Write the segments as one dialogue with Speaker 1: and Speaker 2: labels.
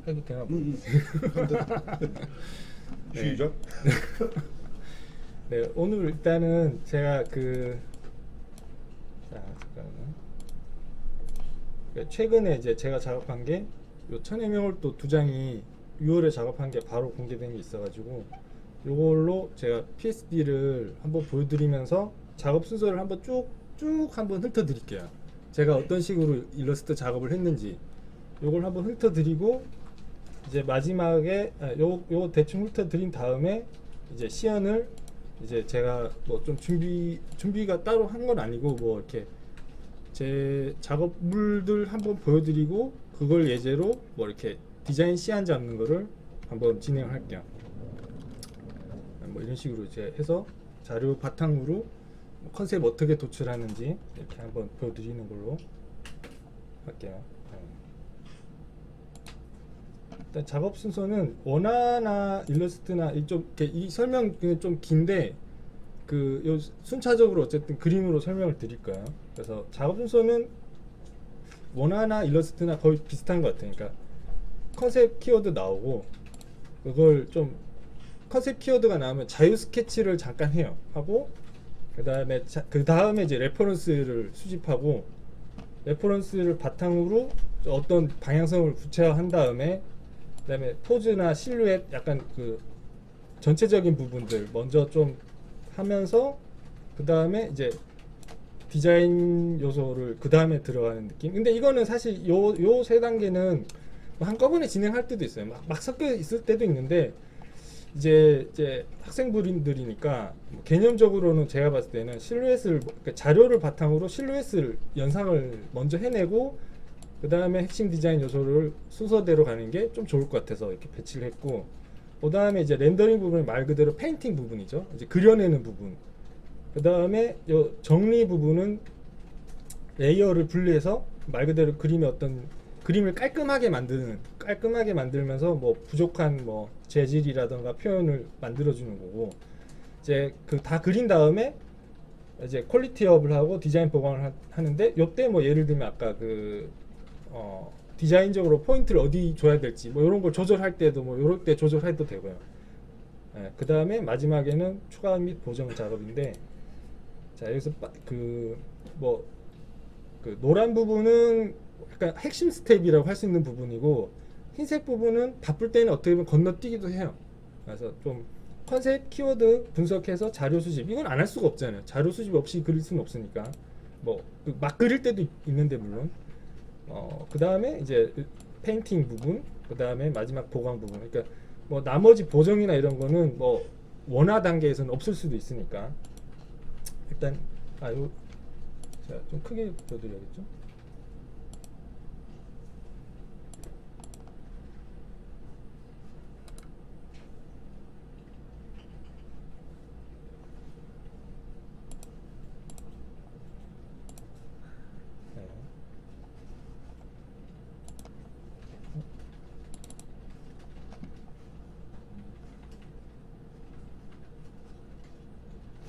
Speaker 1: 해도 되나? 네.
Speaker 2: 시작.
Speaker 1: 네, 오늘 일단은 제가 잠깐만요. 최근에 이제 제가 작업한 게 요 천혜명월도 두 장이 6월에 작업한 게 바로 공개된 게 있어가지고 요걸로 제가 PSD를 한번 보여드리면서 작업 순서를 한번 쭉 한번 훑어드릴게요. 제가 어떤 식으로 일러스트 작업을 했는지 요걸 한번 훑어드리고 이제 마지막에 요 대충 훑어드린 다음에 이제 시연을 이제 제가 뭐 좀 준비가 따로 한 건 아니고 뭐 이렇게 제 작업물들 한번 보여드리고 그걸 예제로 뭐 이렇게 디자인 시안 잡는 거를 한번 진행을 할게요. 뭐 이런 식으로 이제 해서 자료 바탕으로 컨셉 어떻게 도출하는지 이렇게 한번 보여드리는 걸로 할게요. 일단 작업 순서는 원화나 일러스트나 이 설명 좀 긴데 요 순차적으로 어쨌든 그림으로 설명을 드릴 거예요. 그래서 작업 순서는 원화나 일러스트나 거의 비슷한 것 같아요. 그러니까 컨셉 키워드 나오고 그걸 좀 컨셉 키워드가 나오면 자유 스케치를 잠깐 해요. 하고 그 다음에 이제 레퍼런스를 수집하고 레퍼런스를 바탕으로 어떤 방향성을 구체화한 다음에 그다음에 포즈나 실루엣 약간 그 전체적인 부분들 먼저 좀 하면서 그 다음에 이제 디자인 요소를 그 다음에 들어가는 느낌. 근데 이거는 사실 요 세 단계는 한꺼번에 진행할 때도 있어요. 막 섞여 있을 때도 있는데 이제 학생분들이니까 개념적으로는 제가 봤을 때는 실루엣을 그러니까 자료를 바탕으로 실루엣을 연상을 먼저 해내고 그 다음에 핵심 디자인 요소를 순서대로 가는 게 좀 좋을 것 같아서 이렇게 배치를 했고 그 다음에 이제 렌더링 부분은 말 그대로 페인팅 부분이죠. 이제 그려내는 부분. 그 다음에 요 정리 부분은 레이어를 분리해서 말 그대로 그림을 깔끔하게 만들면서 뭐 부족한 뭐 재질이라던가 표현을 만들어주는 거고 이제 다 그린 다음에 이제 퀄리티업을 하고 디자인 보강을 하는데 요때 뭐 예를 들면 아까 디자인적으로 포인트를 어디 줘야 될지 뭐 이런 걸 조절할 때도 뭐 요럴 때 조절해도 되고요. 그 다음에 마지막에는 추가 및 보정 작업인데 자 여기서 노란 부분은 약간 핵심 스텝이라고 할 수 있는 부분이고 흰색 부분은 바쁠 때는 어떻게 보면 건너뛰기도 해요. 그래서 좀 컨셉 키워드 분석해서 자료 수집 이건 안 할 수가 없잖아요. 자료 수집 없이 그릴 수는 없으니까 뭐 막 그릴 때도 있는데 물론 그 다음에 이제 페인팅 부분 그 다음에 마지막 보강 부분 그러니까 뭐 나머지 보정이나 이런 거는 뭐 원화 단계에서는 없을 수도 있으니까 일단 자, 좀 크게 보여드려야겠죠.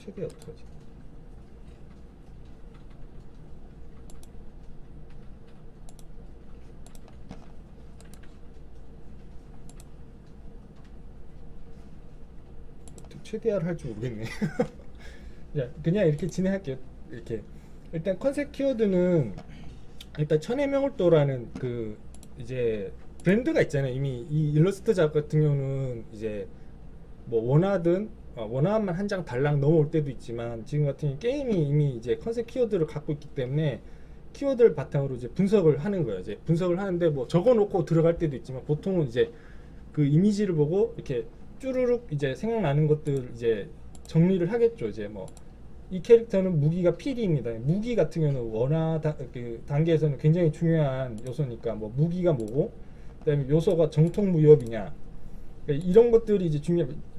Speaker 1: 최대 어떡하지? 최대화를 할 줄 모르겠네. 자, 그냥 이렇게 진행할게요. 이렇게 일단 컨셉 키워드는 일단 천혜명월도라는 이제 브랜드가 있잖아요. 이미 이 일러스트 작업 같은 경우는 이제 뭐 원화만 한 장 달랑 넘어올 때도 있지만 지금 같은 경우 게임이 이미 이제 컨셉 키워드를 갖고 있기 때문에 키워드를 바탕으로 이제 분석을 하는 거예요. 이제 분석을 하는데 뭐 적어놓고 들어갈 때도 있지만 보통은 이제 그 이미지를 보고 이렇게 쭈루룩 이제 생각나는 것들 이제 정리를 하겠죠. 이제 뭐 이 캐릭터는 무기가 필이입니다. 무기 같은 경우는 원화 단계에서는 굉장히 중요한 요소니까 뭐 무기가 뭐고 그다음에 요소가 정통 무협이냐 그러니까 이런 것들이 이제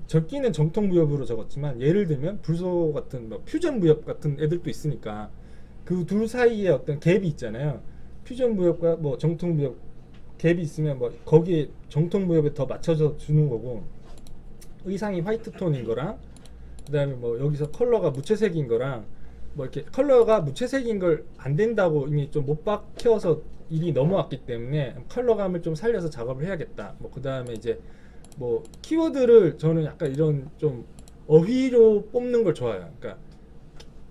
Speaker 1: 적기는 정통 무협으로 적었지만 예를 들면 불소 같은 뭐 퓨전 무협 같은 애들도 있으니까 그 둘 사이에 어떤 갭이 있잖아요. 퓨전 무협과 뭐 정통 무협 갭이 있으면 뭐 거기에 정통 무협에 더 맞춰서 주는 거고 의상이 화이트 톤인 거랑 그 다음에 뭐 여기서 컬러가 무채색인 거랑 뭐 이렇게 컬러가 무채색인 걸 안 된다고 이미 좀 못 박혀서 일이 넘어왔기 때문에 컬러감을 좀 살려서 작업을 해야겠다. 뭐 그 다음에 이제 뭐 키워드를 저는 약간 이런 좀 어휘로 뽑는 걸 좋아해요. 그러니까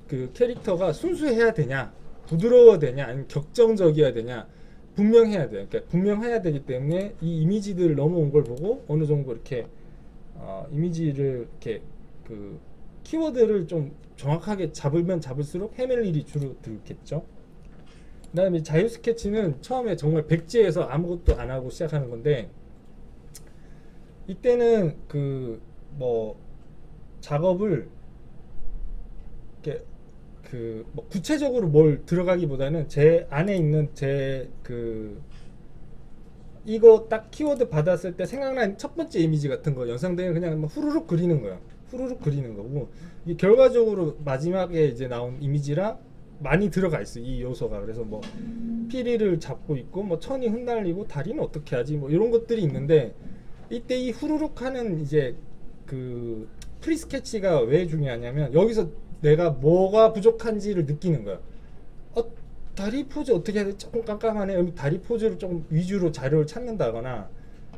Speaker 1: 그 캐릭터가 순수해야 되냐, 부드러워야 되냐, 아니면 격정적이어야 되냐, 분명해야 돼요. 그러니까 분명해야 되기 때문에 이 이미지들 넘어온 걸 보고 어느 정도 이렇게 이미지를 이렇게 그 키워드를 좀 정확하게 잡으면 잡을수록 헤맬 일이 줄어들겠죠. 그다음에 자유 스케치는 처음에 정말 백지에서 아무것도 안 하고 시작하는 건데, 이때는 그 뭐 작업을 이렇게 그 뭐 구체적으로 뭘 들어가기보다는 제 안에 있는 제 그 이거 딱 키워드 받았을 때 생각난 첫 번째 이미지 같은 거 연상되는 그냥 막 후루룩 그리는 거야. 후루룩 그리는 거고, 이게 결과적으로 마지막에 이제 나온 이미지랑 많이 들어가 있어 이 요소가. 그래서 뭐 피리를 잡고 있고 뭐 천이 흩날리고 다리는 어떻게 하지 뭐 이런 것들이 있는데, 이때 이 후루룩 하는 이제 그 프리 스케치가 왜 중요하냐면 여기서 내가 뭐가 부족한지를 느끼는 거야. 다리 포즈 어떻게 해야 돼? 조금 깜깜하네. 여기 다리 포즈를 조금 위주로 자료를 찾는다거나,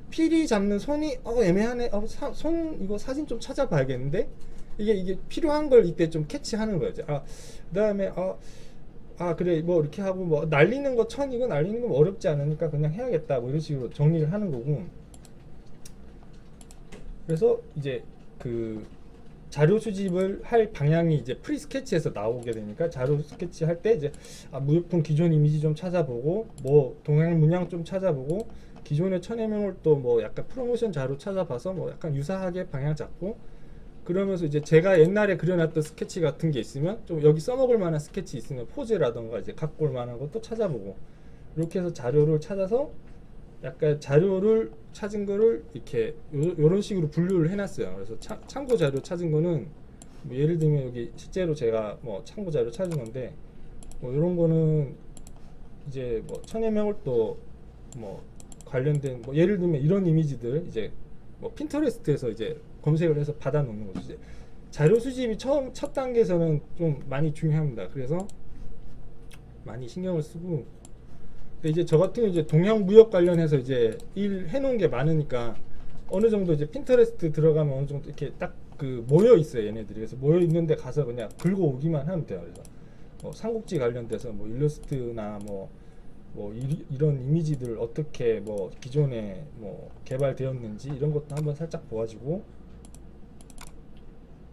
Speaker 1: 피리 잡는 손이 애매하네. 손 이거 사진 좀 찾아봐야겠는데, 이게 필요한 걸 이때 좀 캐치하는 거죠. 그다음에 그래 뭐 이렇게 하고 뭐 날리는 거 천 이거 날리는 거 어렵지 않으니까 그냥 해야겠다 뭐 이런 식으로 정리를 하는 거고. 그래서 이제 그 자료 수집을 할 방향이 이제 프리 스케치에서 나오게 되니까, 자료 스케치 할 때 이제 무역품 기존 이미지 좀 찾아보고 뭐 동양 문양 좀 찾아보고 기존의 천해명을 또 뭐 약간 프로모션 자료 찾아봐서 뭐 약간 유사하게 방향 잡고, 그러면서 이제 제가 옛날에 그려놨던 스케치 같은 게 있으면 좀 여기 써먹을 만한 스케치 있으면 포즈라던가 이제 갖고 올 만한 것도 찾아보고, 이렇게 해서 자료를 찾아서 약간 자료를 찾은 거를 이렇게 요런 식으로 분류를 해놨어요. 그래서 참고 자료 찾은 거는 뭐 예를 들면 여기 실제로 제가 뭐 참고 자료 찾은 건데, 뭐 이런 거는 이제 뭐 천해명월도 뭐 관련된 뭐 예를 들면 이런 이미지들 이제 뭐 핀터레스트에서 이제 검색을 해서 받아 놓는 거죠. 이제 자료 수집이 첫 단계에서는 좀 많이 중요합니다. 그래서 많이 신경을 쓰고, 근데 이제 저 같은 경우 이제 동양 무역 관련해서 이제 일 해놓은 게 많으니까 어느 정도 이제 핀터레스트 들어가면 어느 정도 이렇게 딱 그 모여 있어요 얘네들이. 그래서 모여 있는데 가서 그냥 긁어 오기만 하면 돼요. 그래서 뭐 삼국지 관련돼서 뭐 일러스트나 뭐 이런 이미지들 어떻게 뭐 기존에 뭐 개발되었는지 이런 것도 한번 살짝 보아주고,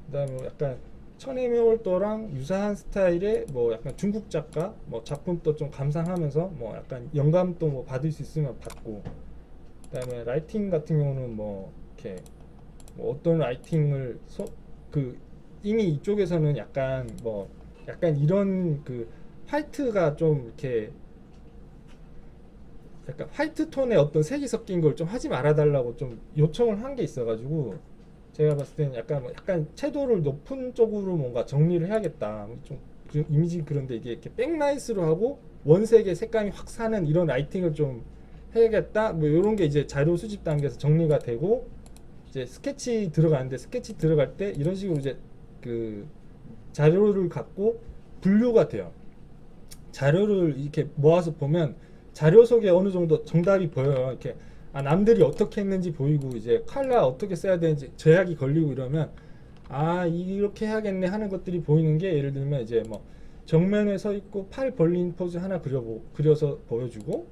Speaker 1: 그다음에 뭐 약간 천해명월도랑 유사한 스타일의 뭐 약간 중국 작가 뭐 작품도 좀 감상하면서 뭐 약간 영감도 뭐 받을 수 있으면 받고, 그다음에 라이팅 같은 경우는 뭐 이렇게 뭐 어떤 라이팅을 그 이미 이쪽에서는 약간 뭐 약간 이런 그 화이트가 좀 이렇게 약간 화이트 톤의 어떤 색이 섞인 걸 좀 하지 말아 달라고 좀 요청을 한 게 있어가지고, 제가 봤을 때는 약간 채도를 높은 쪽으로 뭔가 정리를 해야겠다. 좀 이미지 그런데 이게 이렇게 백라이트로 하고 원색의 색감이 확 사는 이런 라이팅을 좀 해야겠다. 뭐 이런 게 이제 자료 수집 단계에서 정리가 되고, 이제 스케치 들어가는데 스케치 들어갈 때 이런 식으로 이제 그 자료를 갖고 분류가 돼요. 자료를 이렇게 모아서 보면 자료 속에 어느 정도 정답이 보여요. 이렇게 남들이 어떻게 했는지 보이고, 이제 컬러 어떻게 써야 되는지 제약이 걸리고 이러면 이렇게 해야겠네 하는 것들이 보이는 게, 예를 들면 이제 뭐 정면에 서 있고 팔 벌린 포즈 하나 그려서 보여주고,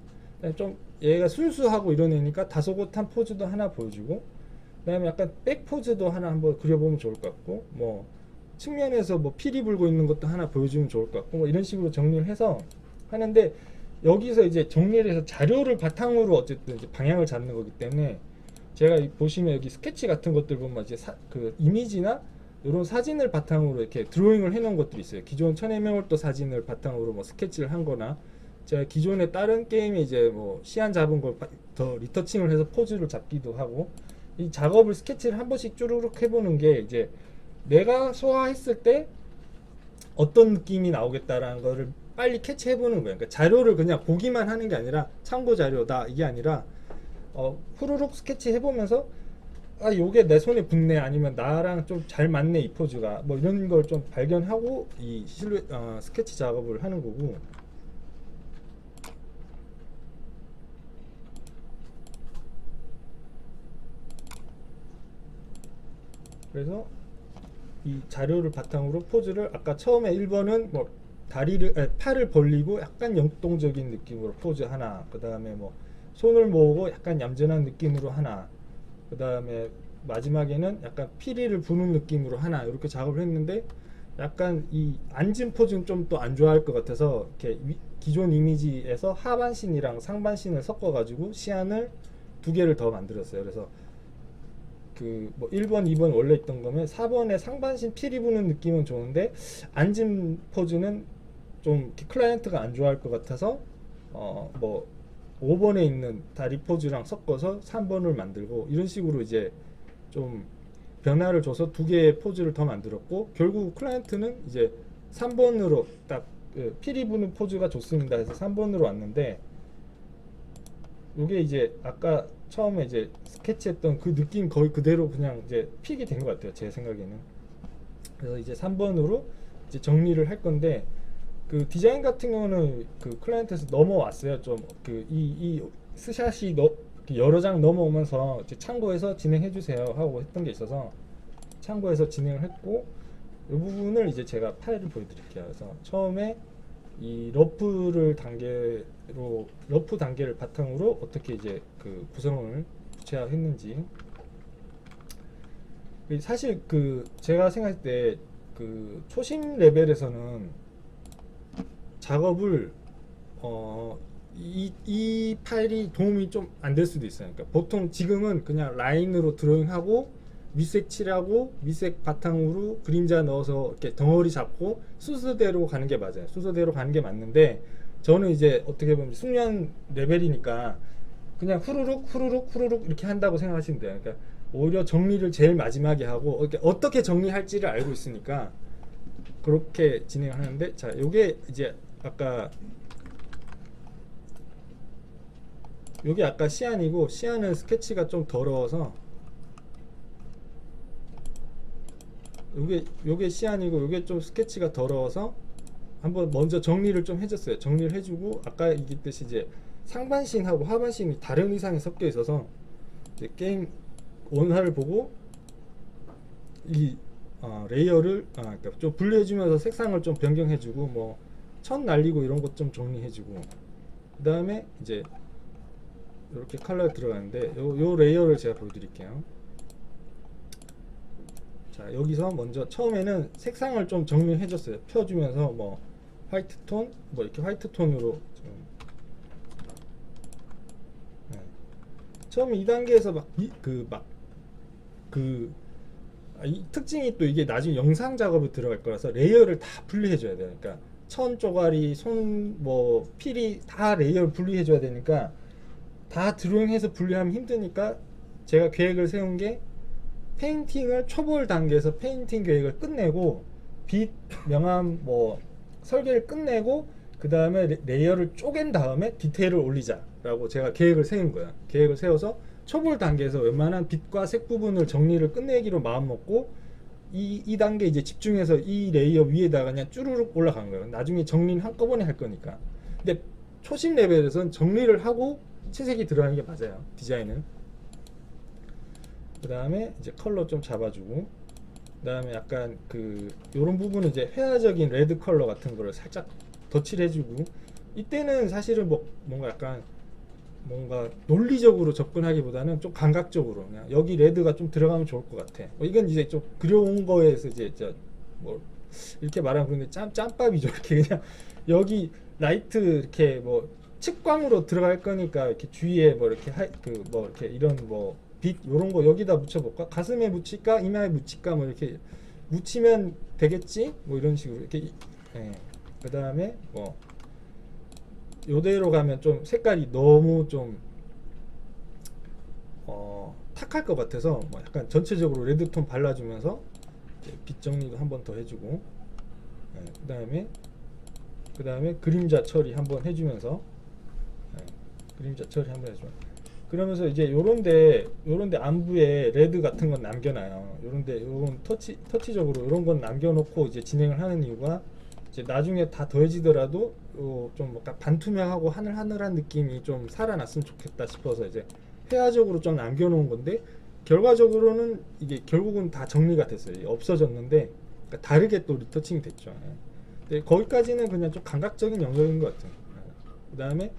Speaker 1: 좀 얘가 순수하고 이런 애니까 다소곳한 포즈도 하나 보여주고, 그다음에 약간 백 포즈도 하나 한번 그려보면 좋을 것 같고, 뭐 측면에서 뭐 피리 불고 있는 것도 하나 보여주면 좋을 것 같고, 뭐 이런 식으로 정리를 해서 하는데, 여기서 이제 정리를 해서 자료를 바탕으로 어쨌든 이제 방향을 잡는 거기 때문에, 제가 보시면 여기 스케치 같은 것들 보면 이제 그 이미지나 이런 사진을 바탕으로 이렇게 드로잉을 해놓은 것들이 있어요. 기존 천해명월도 사진을 바탕으로 뭐 스케치를 한 거나, 제가 기존에 다른 게임에 이제 뭐 시안 잡은 걸 더 리터칭을 해서 포즈를 잡기도 하고, 이 작업을 스케치를 한 번씩 쭈루룩 해보는 게 이제 내가 소화했을 때 어떤 느낌이 나오겠다라는 거를 빨리 캐치해보는 거예요. 그러니까 자료를 그냥 보기만 하는 게 아니라 참고 자료다 이게 아니라 후루룩 스케치 해보면서 아 요게 내 손에 붙네 아니면 나랑 좀 잘 맞네 이 포즈가 뭐 이런 걸 좀 발견하고 이 스케치 작업을 하는 거고. 그래서 이 자료를 바탕으로 포즈를 아까 처음에 1번은 뭐 팔을 벌리고 약간 역동적인 느낌으로 포즈 하나, 그 다음에 뭐 손을 모으고 약간 얌전한 느낌으로 하나, 그 다음에 마지막에는 약간 피리를 부는 느낌으로 하나, 이렇게 작업을 했는데 약간 이 앉은 포즈는 좀 또 안 좋아할 것 같아서 이렇게 기존 이미지에서 하반신이랑 상반신을 섞어 가지고 시안을 두 개를 더 만들었어요. 그래서 그 뭐 1번, 2번 원래 있던 거면 4번에 상반신 피리 부는 느낌은 좋은데 앉은 포즈는 좀 클라이언트가 안 좋아할 것 같아서 뭐 5번에 있는 다리 포즈랑 섞어서 3번을 만들고 이런 식으로 이제 좀 변화를 줘서 두 개의 포즈를 더 만들었고, 결국 클라이언트는 이제 3번으로 딱 피리 부는 포즈가 좋습니다 해서 3번으로 왔는데, 이게 이제 아까 처음에 이제 스케치했던 그 느낌 거의 그대로 그냥 이제 픽이 된 것 같아요 제 생각에는. 그래서 이제 3번으로 이제 정리를 할 건데, 그 디자인 같은 경우는 그 클라이언트에서 넘어왔어요. 좀 그 이 스샷이 여러 장 넘어오면서 이제 참고해서 진행해 주세요 하고 했던 게 있어서 참고해서 진행을 했고, 이 부분을 이제 제가 파일을 보여드릴게요. 그래서 처음에 이 러프 단계를 바탕으로 어떻게 이제 그 구성을 구체화했는지. 사실 그 제가 생각할 때 그 초심 레벨에서는 작업을 이 파일이 도움이 좀 안 될 수도 있어요. 그러니까 보통 지금은 그냥 라인으로 드로잉하고 밑색 칠하고 밑색 바탕으로 그림자 넣어서 이렇게 덩어리 잡고 순서대로 가는 게 맞아요. 순서대로 가는 게 맞는데, 저는 이제 어떻게 보면 숙련 레벨이니까 그냥 후루룩 이렇게 한다고 생각하시면 돼요. 그러니까 오히려 정리를 제일 마지막에 하고 어떻게 정리할지를 알고 있으니까 그렇게 진행하는데, 자 요게 이제 아까 요게 아까 시안이고, 시안은 스케치가 좀 더러워서 요게 시안이고 요게 좀 스케치가 더러워서 한번 먼저 정리를 좀 해줬어요. 정리를 해주고 아까 얘기했듯이 이제 상반신하고 하반신이 다른 의상이 섞여 있어서 이제 게임 원화를 보고 이 레이어를 그러니까 좀 분리해주면서 색상을 좀 변경해주고 뭐 천 날리고 이런 것 좀 정리해주고, 그 다음에 이제 이렇게 컬러 들어가는데 요 레이어를 제가 보여드릴게요. 자 여기서 먼저 처음에는 색상을 좀 정리해줬어요. 펴주면서 뭐 화이트 톤, 뭐 이렇게 화이트 톤으로 처음 2단계에서 이 특징이 또 이게 나중에 영상 작업에 들어갈 거라서 레이어를 다 분리해 줘야 돼요. 그러니까 천 쪼가리, 손, 뭐 필이 다 레이어를 분리해 줘야 되니까 다 드로잉해서 분리하면 힘드니까 제가 계획을 세운 게 페인팅을 초볼 단계에서 페인팅 계획을 끝내고 빛, 명암, 뭐 설계를 끝내고 그 다음에 레이어를 쪼갠 다음에 디테일을 올리자라고 제가 계획을 세운 거야. 계획을 세워서 초볼 단계에서 웬만한 빛과 색 부분을 정리를 끝내기로 마음먹고 이 단계 이제 집중해서 이 레이어 위에다가 그냥 쭈루룩 올라간 거예요. 나중에 정리는 한꺼번에 할 거니까. 근데 초심 레벨에서는 정리를 하고 채색이 들어가는 게 맞아요. 디자인은. 그 다음에 이제 컬러 좀 잡아주고, 그 다음에 약간 그 요런 부분은 이제 회화적인 레드 컬러 같은 거를 살짝 덧칠 해주고, 이때는 사실은 뭐 뭔가 약간 뭔가 논리적으로 접근하기보다는 좀 감각적으로 그냥 여기 레드가 좀 들어가면 좋을 것 같아. 이건 이제 좀 그려온 거에서 이제 뭐 이렇게 말하면 그런데 짬밥이죠. 이렇게 그냥 여기 라이트 이렇게 뭐 측광으로 들어갈 거니까 이렇게 주위에 뭐 이렇게 뭐 이렇게 이런 뭐 빛 요런 거 여기다 묻혀볼까? 가슴에 묻힐까? 이마에 묻힐까? 뭐 이렇게 묻히면 되겠지? 뭐 이런 식으로 이렇게. 그 다음에 뭐 요대로 가면 좀 색깔이 너무 좀 탁할 것 같아서 뭐 약간 전체적으로 레드톤 발라주면서 빛 정리도 한 번 더 해주고, 그 다음에 그림자 처리 한번 해주면서 그림자 처리 한번 해주면, 그러면서 이제 요런데 안부에 레드 같은 건 남겨놔요. 요런데 요런 터치적으로 요런 건 남겨놓고 이제 진행을 하는 이유가 이제 나중에 다 더해지더라도 좀 뭔가 반투명하고 하늘하늘한 느낌이 좀 살아났으면 좋겠다 싶어서 이제 회화적으로 좀 남겨놓은 건데 결과적으로는 이게 결국은 다 정리가 됐어요. 없어졌는데 그러니까 다르게 또 리터칭이 됐죠. 근데 거기까지는 그냥 좀 감각적인 영역인 것 같아요. 그 다음에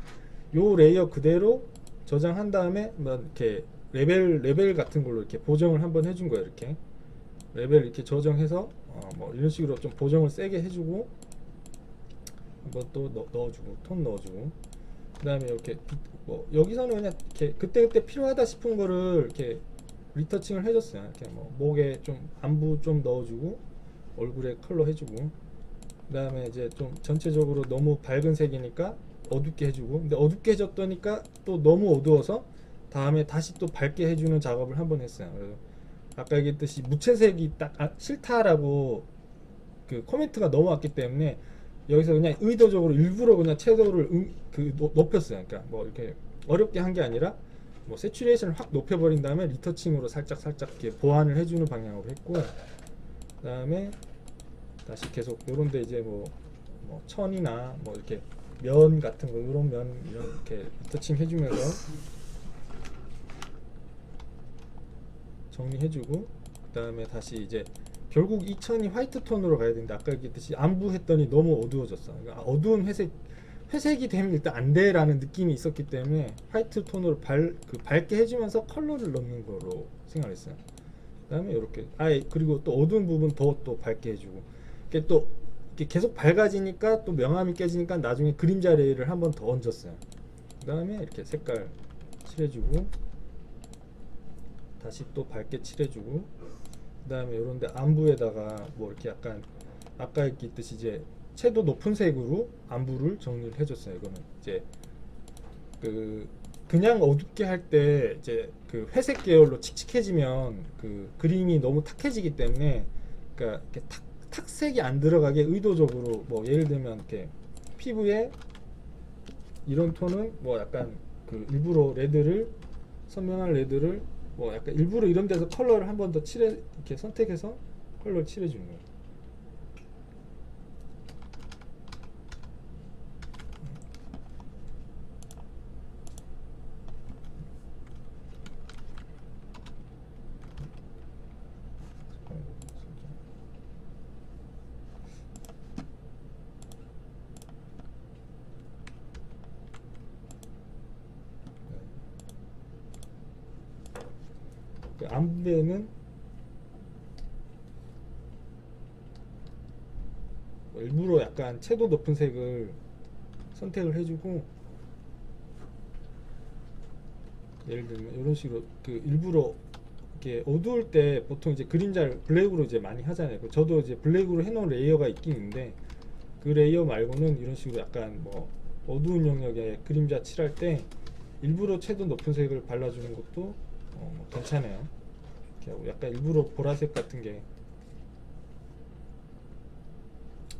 Speaker 1: 요 레이어 그대로 저장한 다음에 뭐 이렇게 레벨 같은 걸로 이렇게 보정을 한번 해준 거예요. 이렇게 레벨 이렇게 저정해서 뭐 이런 식으로 좀 보정을 세게 해주고 한번 또 넣어주고 톤 넣어주고 그 다음에 이렇게 뭐 여기서는 그냥 이렇게 그때그때 필요하다 싶은 거를 이렇게 리터칭을 해줬어요. 이렇게 뭐 목에 좀 안부 좀 넣어주고 얼굴에 컬러 해주고 그 다음에 이제 좀 전체적으로 너무 밝은 색이니까 어둡게 해주고 근데 어둡게 해줬더니까 또 너무 어두워서 다음에 다시 또 밝게 해주는 작업을 한번 했어요. 그래서 아까 얘기했듯이 무채색이 딱 싫다라고 그 코멘트가 넘어왔기 때문에 여기서 그냥 의도적으로 일부러 그냥 채도를 높였어요. 그러니까 뭐 이렇게 어렵게 한 게 아니라 뭐 세츄레이션을 확 높여버린 다음에 리터칭으로 살짝 이렇게 보완을 해주는 방향으로 했고 그 다음에 다시 계속 요런데 이제 뭐 천이나 뭐 이렇게 면 같은 거 요런 면 이렇게 리터칭 해주면서 정리해주고 그 다음에 다시 이제 결국 이 천이 화이트 톤으로 가야 되는데 아까 얘기했듯이 안부 했더니 너무 어두워졌어. 그러니까 어두운 회색이 되면 일단 안 돼라는 느낌이 있었기 때문에 화이트 톤으로 밝게 해주면서 컬러를 넣는 거로 생각했어요. 그 다음에 이렇게 그리고 또 어두운 부분 더 또 밝게 해주고 이게 또 이렇게 계속 밝아지니까 또 명암이 깨지니까 나중에 그림자 레이를 한 번 더 얹었어요. 그 다음에 이렇게 색깔 칠해주고 다시 또 밝게 칠해주고 그 다음에 요런데 안부에다가 뭐 이렇게 약간 아까 얘기했듯이 이제 채도 높은 색으로 안부를 정리를 해줬어요. 이거는 이제 그냥 어둡게 할 때 이제 그 회색 계열로 칙칙해지면 그 그림이 너무 탁해지기 때문에 그러니까 이렇게 탁색이 안 들어가게 의도적으로 뭐 예를 들면 이렇게 피부에 이런 톤은 뭐 약간 그 일부러 레드를 선명한 레드를 뭐 약간 일부러 이런 데서 컬러를 한 번 더 이렇게 선택해서 컬러를 칠해주는 거예요. 그 안부에는 일부러 약간 채도 높은 색을 선택을 해주고 예를 들면 이런 식으로 그 일부러 이렇게 어두울 때 보통 이제 그림자를 블랙으로 이제 많이 하잖아요. 저도 이제 블랙으로 해놓은 레이어가 있긴 있는데 그 레이어 말고는 이런 식으로 약간 뭐 어두운 영역에 그림자 칠할 때 일부러 채도 높은 색을 발라주는 것도 뭐 괜찮아요. 이렇게 하고 약간 일부러 보라색 같은 게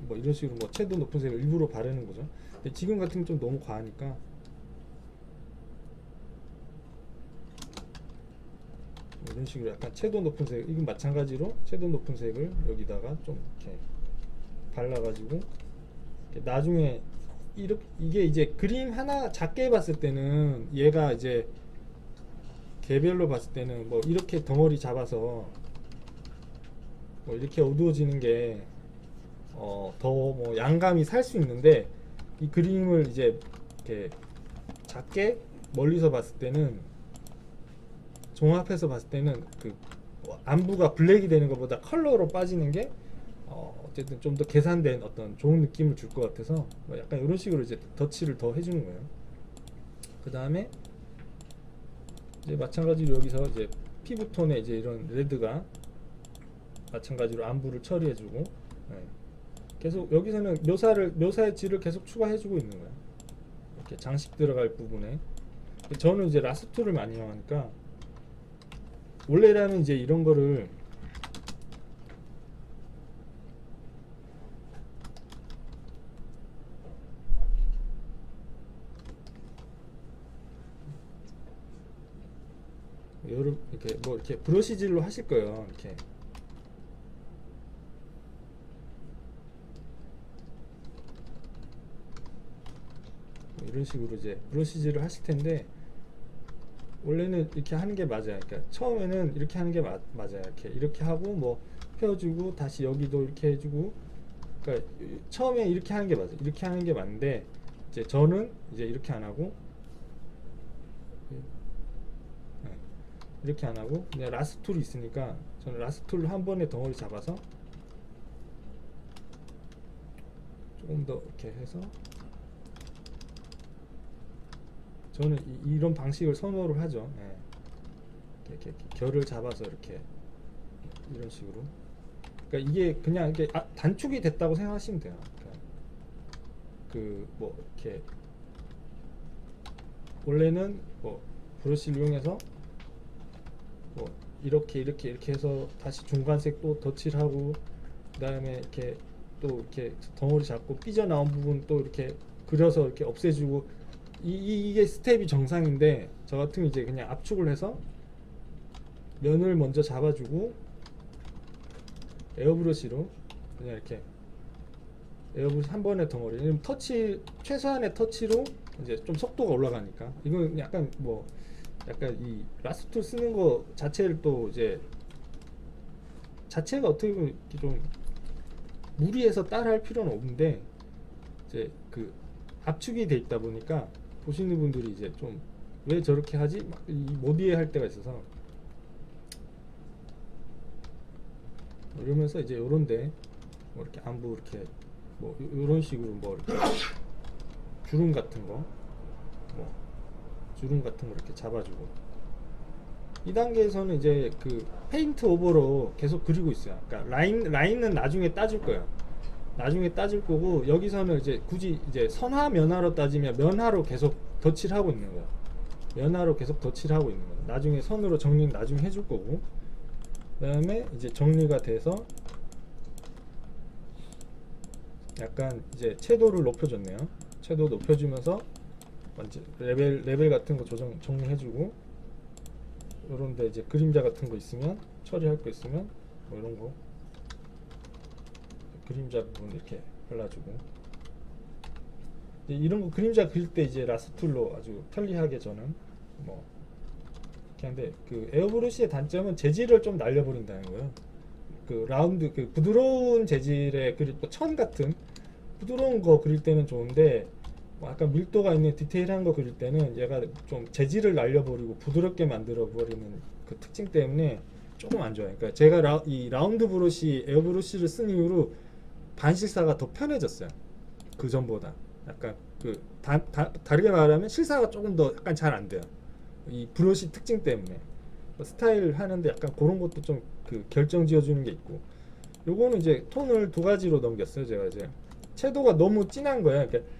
Speaker 1: 뭐 이런 식으로 뭐 채도 높은 색을 일부러 바르는 거죠. 근데 지금 같은 건 좀 너무 과하니까 이런 식으로 약간 채도 높은 색, 이건 마찬가지로 채도 높은 색을 여기다가 좀 이렇게 발라가지고 이렇게 나중에 이게 이제 그림 하나 작게 봤을 때는 얘가 이제 개별로 봤을 때는 뭐 이렇게 덩어리 잡아서 뭐 이렇게 어두워지는 게 더 뭐 양감이 살 수 있는데 이 그림을 이제 이렇게 작게 멀리서 봤을 때는 종합해서 봤을 때는 그 안부가 블랙이 되는 것보다 컬러로 빠지는 게 어쨌든 좀 더 계산된 어떤 좋은 느낌을 줄 것 같아서 뭐 약간 이런 식으로 이제 덧칠을 더 해주는 거예요. 그 다음에 이제 마찬가지로 여기서 이제 피부톤에 이제 이런 레드가 마찬가지로 안부를 처리해주고 네. 계속 여기서는 묘사의 질을 계속 추가해주고 있는 거예요. 이렇게 장식 들어갈 부분에 저는 이제 라스트를 많이 이용하니까 원래라면 이제 이런 거를 이렇게 뭐 이렇게 브러시질로 하실 거예요. 이렇게 뭐 이런 식으로 이제 브러시질을 하실 텐데 원래는 이렇게 하는 게 맞아요. 그러니까 처음에는 이렇게 하는 게 맞아요. 이렇게 하고 뭐 펴주고 다시 여기도 이렇게 해주고. 그러니까 처음에 이렇게 하는 게 맞아요. 이렇게 하는 게 맞는데 이제 저는 이제 이렇게 안 하고 이렇게 안 하고 그냥 라스 툴이 있으니까 저는 라스 툴로 한 번에 덩어리 잡아서 조금 더 이렇게 해서 저는 이런 방식을 선호를 하죠. 예. 이렇게 결을 잡아서 이렇게 이런 식으로. 그러니까 이게 그냥 이렇게 단축이 됐다고 생각하시면 돼요. 그 뭐 이렇게 원래는 뭐 브러쉬를 이용해서 뭐 이렇게 해서 다시 중간색 또 덧칠하고 그다음에 이렇게 또 이렇게 덩어리 잡고 삐져나온 부분 또 이렇게 그려서 이렇게 없애주고 이게 스텝이 정상인데 저 같으면 이제 그냥 압축을 해서 면을 먼저 잡아주고 에어브러시로 그냥 이렇게 에어브러시 한 번에 덩어리 터치 최소한의 터치로 이제 좀 속도가 올라가니까 이건 약간 뭐 약간 이 라스툴 쓰는 거 자체를 또 이제 자체가 어떻게 보면 좀 무리해서 따라할 필요는 없는데 이제 그 압축이 돼 있다 보니까 보시는 분들이 이제 좀 왜 저렇게 하지 막 못 이해할 때가 있어서 이러면서 이제 요런데 뭐 이렇게 안부 이렇게 뭐 요런 식으로 뭐 이렇게 주름 같은 거 뭐 주름 같은 거 이렇게 잡아주고 이 단계에서는 이제 그 페인트 오버로 계속 그리고 있어요. 그러니까 라인은 나중에 따질 거예요. 나중에 따질 거고 여기서는 이제 굳이 이제 선화 면화로 따지면 면화로 계속 덧칠하고 있는 거예요. 면화로 계속 덧칠하고 있는 거예요. 나중에 선으로 정리는 나중에 해줄 거고 그다음에 이제 정리가 돼서 약간 이제 채도를 높여줬네요. 채도 높여주면서 완전 레벨 같은 거 정리해주고 요런데 이제 그림자 같은 거 있으면 처리할 거 있으면 뭐 이런 거 그림자 부분 이렇게 발라주고 이런 거 그림자 그릴 때 이제 라스툴로 아주 편리하게 저는 뭐 이렇게 하는데 그 에어브러시의 단점은 재질을 좀 날려버린다는 거예요. 그 라운드 그 부드러운 재질의 그리고 천 같은 부드러운 거 그릴 때는 좋은데 뭐 약간 밀도가 있는 디테일한 거 그릴 때는 얘가 좀 재질을 날려버리고 부드럽게 만들어 버리는 그 특징 때문에 조금 안 좋아요. 그러니까 제가 이 라운드 브러쉬 에어브러시를 쓴 이후로 반실사가 더 편해졌어요. 그 전보다 약간 그 다르게 말하면 실사가 조금 더 약간 잘 안 돼요. 이 브러쉬 특징 때문에 스타일 하는데 약간 그런 것도 좀 그 결정 지어주는 게 있고 요거는 이제 톤을 두 가지로 넘겼어요. 제가 이제 채도가 너무 진한 거예요. 그러니까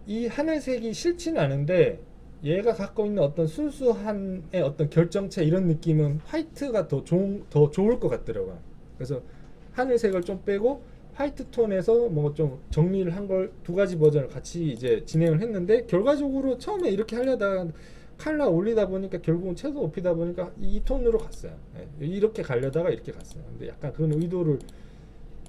Speaker 1: 이 하늘색이 싫지는 않은데 얘가 갖고 있는 어떤 순수한의 어떤 결정체 이런 느낌은 화이트가 더 좋을 것 같더라고요. 그래서 하늘색을 좀 빼고 화이트 톤에서 뭐 좀 정리를 한 걸 두 가지 버전을 같이 이제 진행을 했는데 결과적으로 처음에 이렇게 하려다가 칼라 올리다 보니까 결국은 채도 높이다 보니까 이 톤으로 갔어요. 네, 이렇게 가려다가 이렇게 갔어요. 근데 약간 그런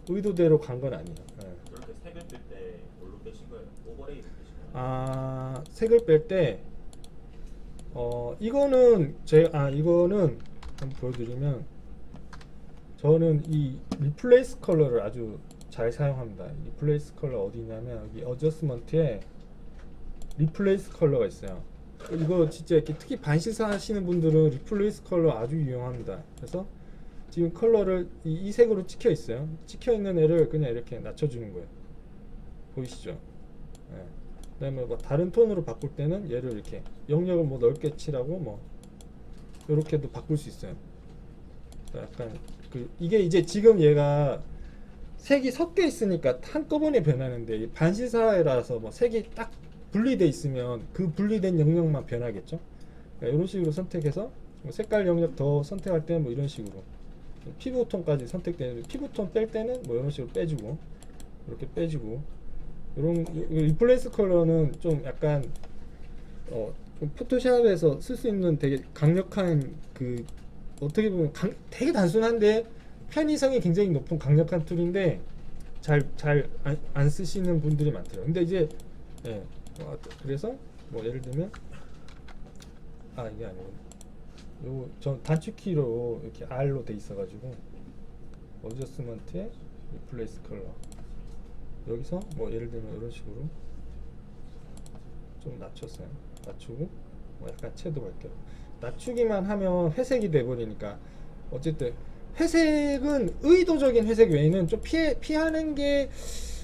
Speaker 1: 의도대로 간 건 아니에요. 네.
Speaker 2: 그렇게 색을 뺄 때 뭘로 빼신 거예요? 오버레이로 빼신 거예요?
Speaker 1: 아 색을 뺄 때 이거는 이거는 한번 보여드리면 저는 이 리플레이스 컬러를 아주 잘 사용합니다. 리플레이스 컬러 어디냐면 여기 어저스먼트에 리플레이스 컬러가 있어요. 이거 진짜 이렇게 특히 반실사 하시는 분들은 리플레이스 컬러 아주 유용합니다. 그래서 지금 컬러를 이 색으로 찍혀 있어요. 찍혀 있는 애를 그냥 이렇게 낮춰주는 거예요. 보이시죠? 네. 그다음에 뭐 다른 톤으로 바꿀 때는 얘를 이렇게 영역을 뭐 넓게 칠하고 뭐 이렇게도 바꿀 수 있어요. 약간 이게 이제 지금 얘가 색이 섞여 있으니까 한꺼번에 변하는데 반실사라서 뭐 색이 딱 분리돼 있으면 그 분리된 영역만 변하겠죠. 그러니까 이런 식으로 선택해서 뭐 색깔 영역 더 선택할 때는 뭐 이런 식으로 피부톤까지 선택되는 피부톤 뺄 때는 뭐 이런 식으로 빼주고 이렇게 빼주고 이런 리플레이스 컬러는 좀 약간 포토샵에서 쓸 수 있는 되게 강력한 그 어떻게 보면 되게 단순한데 편의성이 굉장히 높은 강력한 툴인데 잘 안 쓰시는 분들이 많더라고요. 근데 이제 예, 그래서 뭐 예를 들면 이게 아니고 전 단축키로 이렇게 R로 돼 있어가지고 어저스먼트에 리플레이스 컬러 여기서 뭐 예를 들면 이런 식으로 좀 낮췄어요. 낮추고 뭐 약간 채도 밝게 낮추기만 하면 회색이 돼버리니까 어쨌든 회색은 의도적인 회색 외에는 좀 피하는 게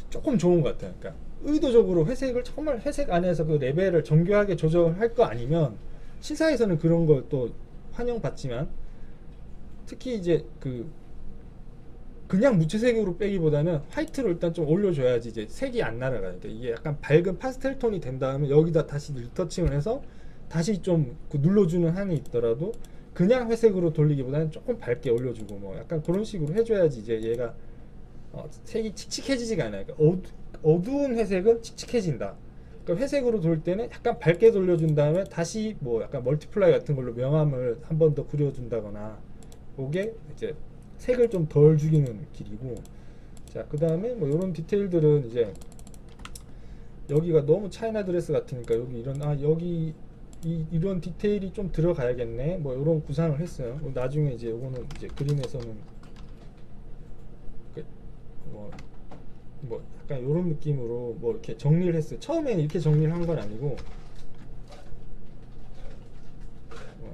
Speaker 1: 조금 좋은 것 같아요. 그러니까 의도적으로 회색을 정말 회색 안에서 그 레벨을 정교하게 조절할 거 아니면 시사에서는 그런 걸 또 환영받지만 특히 이제 그냥 무채색으로 빼기보다는 화이트로 일단 좀 올려줘야지 이제 색이 안 날아가요. 그러니까 이게 약간 밝은 파스텔 톤이 된 다음에 여기다 다시 리터칭을 해서 다시 좀 눌러주는 한이 있더라도 그냥 회색으로 돌리기보다는 조금 밝게 올려주고 뭐 약간 그런 식으로 해줘야지 이제 얘가 색이 칙칙해지지가 않아요. 그러니까 어두운 회색은 칙칙해진다. 그러니까 회색으로 돌 때는 약간 밝게 돌려준 다음에 다시 뭐 약간 멀티플라이 같은 걸로 명암을 한 번 더 그려준다거나 그게 이제 색을 좀 덜 죽이는 길이고 자 그 다음에 뭐 이런 디테일들은 이제 여기가 너무 차이나 드레스 같으니까 여기 여기 이런 디테일이 좀 들어가야겠네 뭐 이런 구상을 했어요. 나중에 이제 이거는 이제 그림에서는 뭐 약간 이런 느낌으로 뭐 이렇게 정리를 했어요. 처음에는 이렇게 정리를 한 건 아니고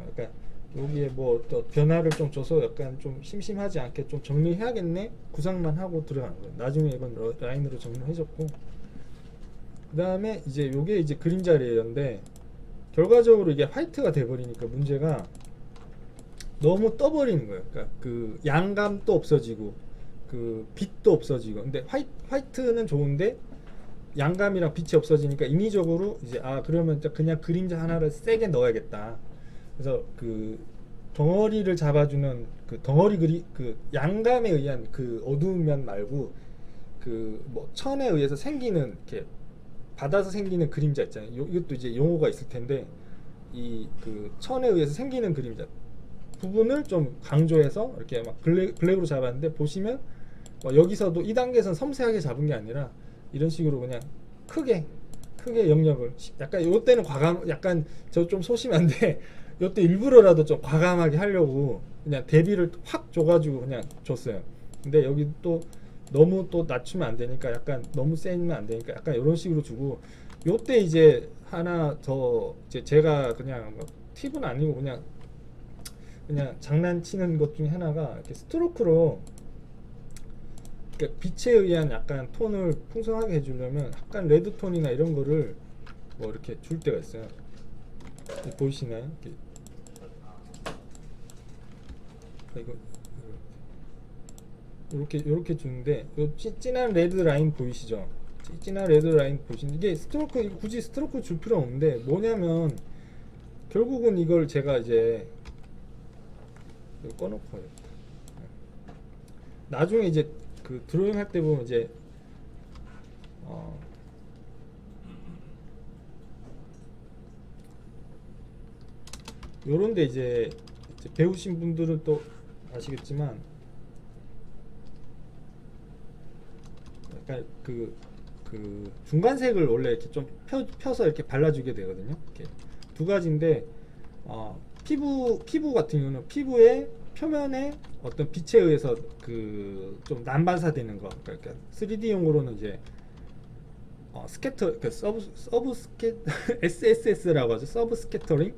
Speaker 1: 약간 여기에 뭐 또 변화를 좀 줘서 약간 좀 심심하지 않게 좀 정리해야겠네 구상만 하고 들어간 거예요. 나중에 이건 라인으로 정리해줬고 그 다음에 이제 요게 이제 그림자 레이어인데 결과적으로 이게 화이트가 돼버리니까 문제가 너무 떠버리는 거예요. 그러니까 그 양감도 없어지고 그 빛도 없어지고 근데 화이트는 좋은데 양감이랑 빛이 없어지니까 인위적으로 이제 그러면 그냥 그림자 하나를 세게 넣어야겠다. 그래서 그 덩어리를 잡아주는 그 덩어리 그 양감에 의한 그 어두운 면 말고 그 뭐 천에 의해서 생기는 이렇게 받아서 생기는 그림자 있잖아요. 이것도 이제 용어가 있을 텐데 이 그 천에 의해서 생기는 그림자 부분을 좀 강조해서 이렇게 막 블랙으로 잡았는데 보시면 여기서도 이 단계에서는 섬세하게 잡은 게 아니라 이런 식으로 그냥 크게 영역을 약간 요때는 약간 저 좀 소심한데 요때 일부러라도 좀 과감하게 하려고 그냥 대비를 확 줘가지고 그냥 줬어요. 근데 여기 또 너무 또 낮추면 안 되니까 약간 너무 세면 안 되니까 약간 이런 식으로 주고 요때 이제 하나 더 이제 제가 그냥 뭐 팁은 아니고 그냥 장난치는 것 중에 하나가 이렇게 스트로크로 그러니까 빛에 의한 약간 톤을 풍성하게 해주려면 약간 레드 톤이나 이런 거를 뭐 이렇게 줄 때가 있어요. 보이시나요? 이렇게 주는데 요 진한 레드 라인 보이시죠? 진한 레드 라인 보시는 이게 굳이 스트로크 줄 필요 없는데 뭐냐면 결국은 이걸 제가 이제 꺼놓고 나중에 이제 그 드로잉 할 때 보면 이제 요런데 이제 배우신 분들은 또 아시겠지만 약간 그 중간색을 원래 이렇게 좀 펴서 이렇게 발라주게 되거든요. 이렇게 두 가지인데 피부 같은 경우는 피부의 표면에 어떤 빛에 의해서 그 좀 난반사되는 거 그러니까 3D용으로는 이제 스캐터 서브 SSS라고 하죠. 서브 스캐터링.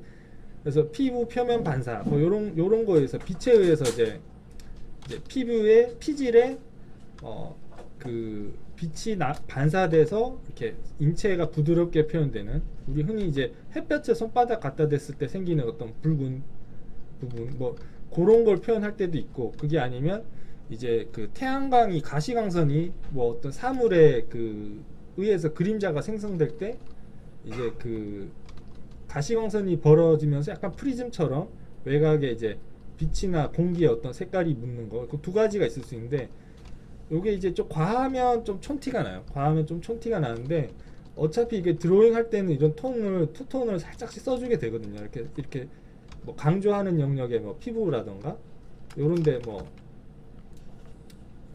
Speaker 1: 그래서 피부 표면 반사 뭐 요런 거에 의해서 빛에 의해서 이제 피부의 피질에 그 빛이 반사돼서 이렇게 인체가 부드럽게 표현되는 우리 흔히 이제 햇볕에 손바닥 갖다 댔을 때 생기는 어떤 붉은 부분 뭐 그런 걸 표현할 때도 있고 그게 아니면 이제 그 태양광이 가시광선이 뭐 어떤 사물에 그 의해서 그림자가 생성될 때 이제 그 가시광선이 벌어지면서 약간 프리즘처럼 외곽에 이제 빛이나 공기의 어떤 색깔이 묻는 거 그 두 가지가 있을 수 있는데 요게 이제 좀 과하면 좀 촌티가 나요. 과하면 좀 촌티가 나는데 어차피 이게 드로잉 할 때는 이런 톤을 투톤을 살짝씩 써주게 되거든요. 이렇게 뭐 강조하는 영역에 뭐 피부라던가 요런데 뭐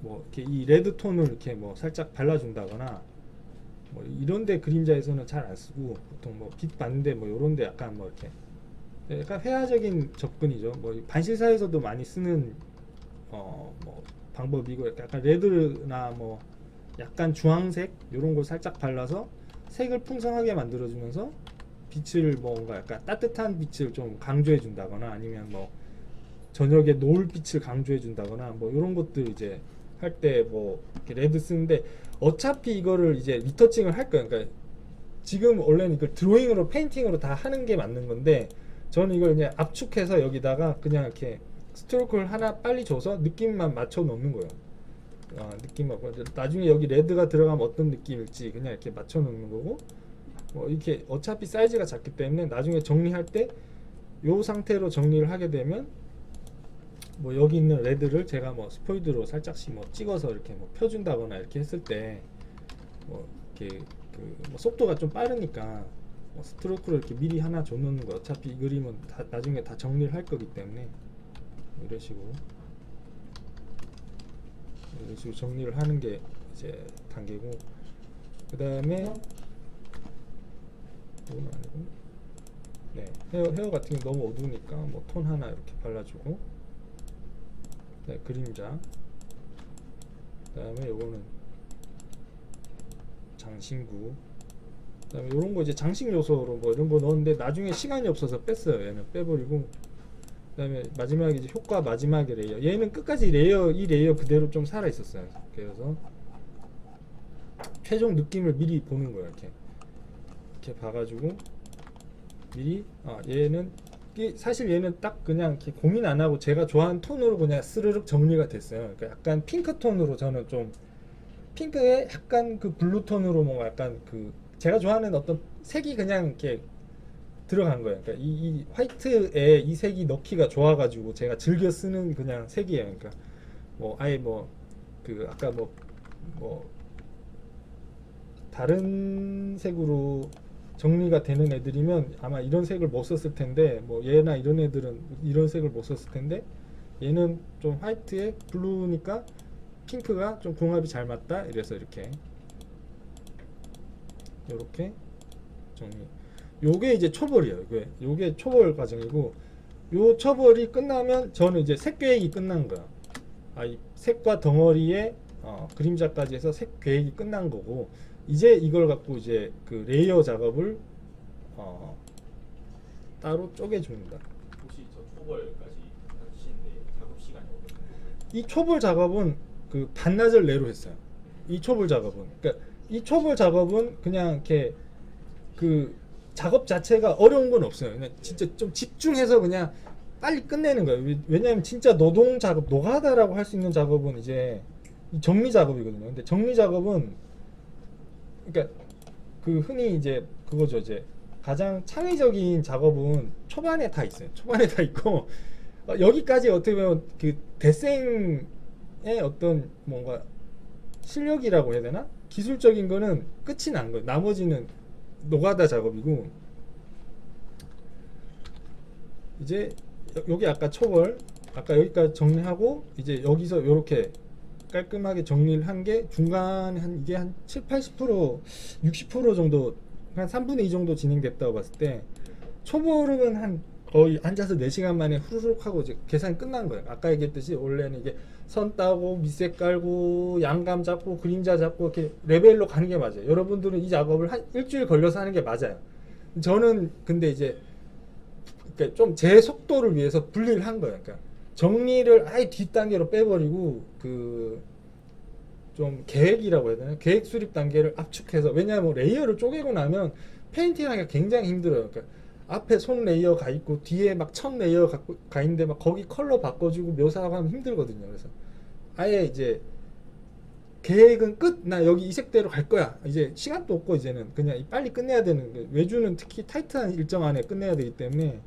Speaker 1: 이렇게 이 레드 톤을 이렇게 뭐 살짝 발라준다거나 뭐 이런데 그림자에서는 잘 안 쓰고 보통 뭐 빛 받는데 뭐 요런데 약간 뭐 이렇게 약간 회화적인 접근이죠. 뭐 반실사에서도 많이 쓰는 뭐 방법이고 약간 레드나 뭐 약간 주황색 요런 걸 살짝 발라서 색을 풍성하게 만들어주면서 빛을 뭔가 약간 따뜻한 빛을 좀 강조해 준다거나 아니면 뭐 저녁에 노을 빛을 강조해 준다거나 뭐 이런 것들 이제 할 때 뭐 이렇게 레드 쓰는데 어차피 이거를 이제 리터칭을 할 거예요. 그러니까 지금 원래는 이걸 드로잉으로 페인팅으로 다 하는 게 맞는 건데 저는 이걸 그냥 압축해서 여기다가 그냥 이렇게 스트로크를 하나 빨리 줘서 느낌만 맞춰 놓는 거예요. 느낌만 나중에 여기 레드가 들어가면 어떤 느낌일지 그냥 이렇게 맞춰 놓는 거고 뭐 이렇게 어차피 사이즈가 작기 때문에 나중에 정리할 때 요 상태로 정리를 하게 되면 뭐 여기 있는 레드를 제가 뭐 스포이드로 살짝씩 뭐 찍어서 이렇게 뭐 펴준다거나 이렇게 했을 때 뭐 이렇게 뭐 속도가 좀 빠르니까 뭐 스트로크를 이렇게 미리 하나 줘놓는 거 어차피 이 그림은 나중에 다 정리를 할 거기 때문에 이런 식으로 정리를 하는 게 이제 단계고 그 다음에 이건 아니고 네 헤어 같은 게 너무 어두우니까 뭐 톤 하나 이렇게 발라주고 네, 그림자 그 다음에 요거는 장신구 그 다음에 요런 거 이제 장식 요소로 뭐 이런 거 넣었는데 나중에 시간이 없어서 뺐어요. 얘는 빼버리고 그 다음에 마지막에 이제 효과 마지막에 레이어 얘는 끝까지 이 레이어 그대로 좀 살아 있었어요. 그래서 최종 느낌을 미리 보는 거예요. 이렇게 봐가지고 미리 얘는 사실 얘는 딱 그냥 이렇게 고민 안 하고 제가 좋아하는 톤으로 그냥 스르륵 정리가 됐어요. 그러니까 약간 핑크 톤으로 저는 좀 핑크에 약간 그 블루 톤으로 뭔가 약간 그 제가 좋아하는 어떤 색이 그냥 이렇게 들어간 거예요. 그러니까 이 화이트에 이 색이 넣기가 좋아가지고 제가 즐겨 쓰는 그냥 색이에요. 그러니까 뭐 아예 뭐 그 아까 뭐 다른 색으로 정리가 되는 애들이면 아마 이런 색을 못 썼을 텐데 뭐 얘나 이런 애들은 이런 색을 못 썼을 텐데 얘는 좀 화이트에 블루니까 핑크가 좀 궁합이 잘 맞다 이래서 이렇게 정리. 요게 이제 초벌이에요. 요게 초벌 과정이고 요 초벌이 끝나면 저는 이제 색 계획이 끝난 거야. 이 색과 덩어리에 그림자까지 해서 색 계획이 끝난 거고 이제 이걸 갖고 이제 그 레이어 작업을 따로 쪼개줍니다.
Speaker 2: 혹시 저 초벌까지 하시는데 작업 시간이 어느 정도?
Speaker 1: 이 초벌 작업은 그 반나절 내로 했어요. 이 초벌 작업은 그러니까 이 초벌 작업은 그냥 이렇게 그 작업 자체가 어려운 건 없어요. 그냥 진짜 좀 집중해서 그냥 빨리 끝내는 거예요. 왜냐하면 진짜 노동 작업, 노가다라고 할 수 있는 작업은 이제 이 정리 작업이거든요. 근데 정리 작업은 그러니까 그 흔히 이제 그거죠. 이제 가장 창의적인 작업은 초반에 다 있어요. 초반에 다 있고 여기까지 어떻게 보면 그 대생의 어떤 뭔가 실력이라고 해야 되나? 기술적인 거는 끝이 난 거예요. 나머지는 노가다 작업이고 이제 여기 아까 초벌 아까 여기까지 정리하고 이제 여기서 이렇게 깔끔하게 정리를 한 게 중간에 이게 한 7, 80% 60% 정도 한 3분의 2 정도 진행됐다고 봤을 때 초벌은 한 거의 앉아서 4시간 만에 후루룩 하고 이제 계산이 끝난 거예요. 아까 얘기했듯이 원래는 이게 선 따고 밑색 깔고 양감 잡고 그림자 잡고 이렇게 레벨로 가는 게 맞아요. 여러분들은 이 작업을 한 일주일 걸려서 하는 게 맞아요. 저는 근데 이제 그러니까 좀 제 속도를 위해서 분리를 한 거예요. 그러니까 정리를 아예 뒷단계로 빼버리고 그 좀 계획이라고 해야 되나? 계획 수립 단계를 압축해서 왜냐하면 레이어를 쪼개고 나면 페인팅하기가 굉장히 힘들어요. 그러니까 앞에 손 레이어 가 있고 뒤에 막 천 레이어 가 있는데 막 거기 컬러 바꿔주고 묘사하고 하면 힘들거든요. 그래서 아예 이제 계획은 끝. 나 여기 이 색대로 갈 거야. 이제 시간도 없고 이제는 그냥 빨리 끝내야 되는 외주는 특히 타이트한 일정 안에 끝내야 되기 때문에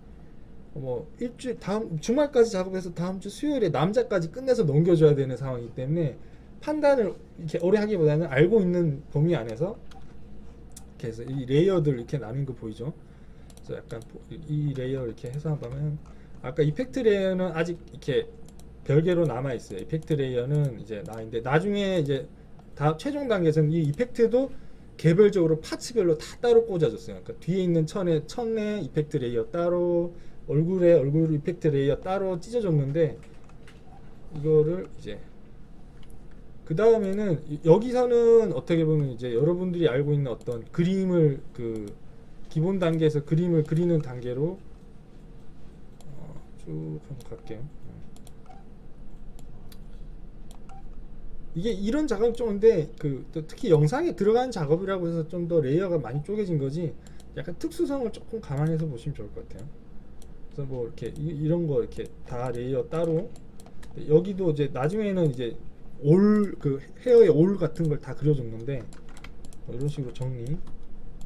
Speaker 1: 뭐 일주일 다음 주말까지 작업해서 다음 주 수요일에 남자까지 끝내서 넘겨줘야 되는 상황이기 때문에 판단을 이렇게 오래 하기보다는 알고 있는 범위 안에서 이렇게 해서 이 레이어들 이렇게 나눈 거 보이죠? 그래서 약간 이 레이어 이렇게 해서 보면 아까 이펙트 레이어는 아직 이렇게 별개로 남아 있어요. 이펙트 레이어는 이제 나인데 나중에 이제 다 최종 단계에서는 이 이펙트도 개별적으로 파츠별로 다 따로 꽂아줬어요. 그러니까 뒤에 있는 천에 이펙트 레이어 따로, 얼굴에 얼굴 이펙트 레이어 따로 찢어줬는데 이거를 이제 그 다음에는 여기서는 어떻게 보면 이제 여러분들이 알고 있는 어떤 그림을 그 기본 단계에서 그림을 그리는 단계로 쭉 한번 갈게요. 이게 이런 작업이 좀 근데 또 특히 영상에 들어가는 작업이라고 해서 좀 더 레이어가 많이 쪼개진 거지 약간 특수성을 조금 감안해서 보시면 좋을 것 같아요. 그래서 뭐 이렇게 이런 거 이렇게 다 레이어 따로 여기도 이제 나중에는 이제 올 그 헤어의 올 같은 걸 다 그려줬는데 이런 식으로 정리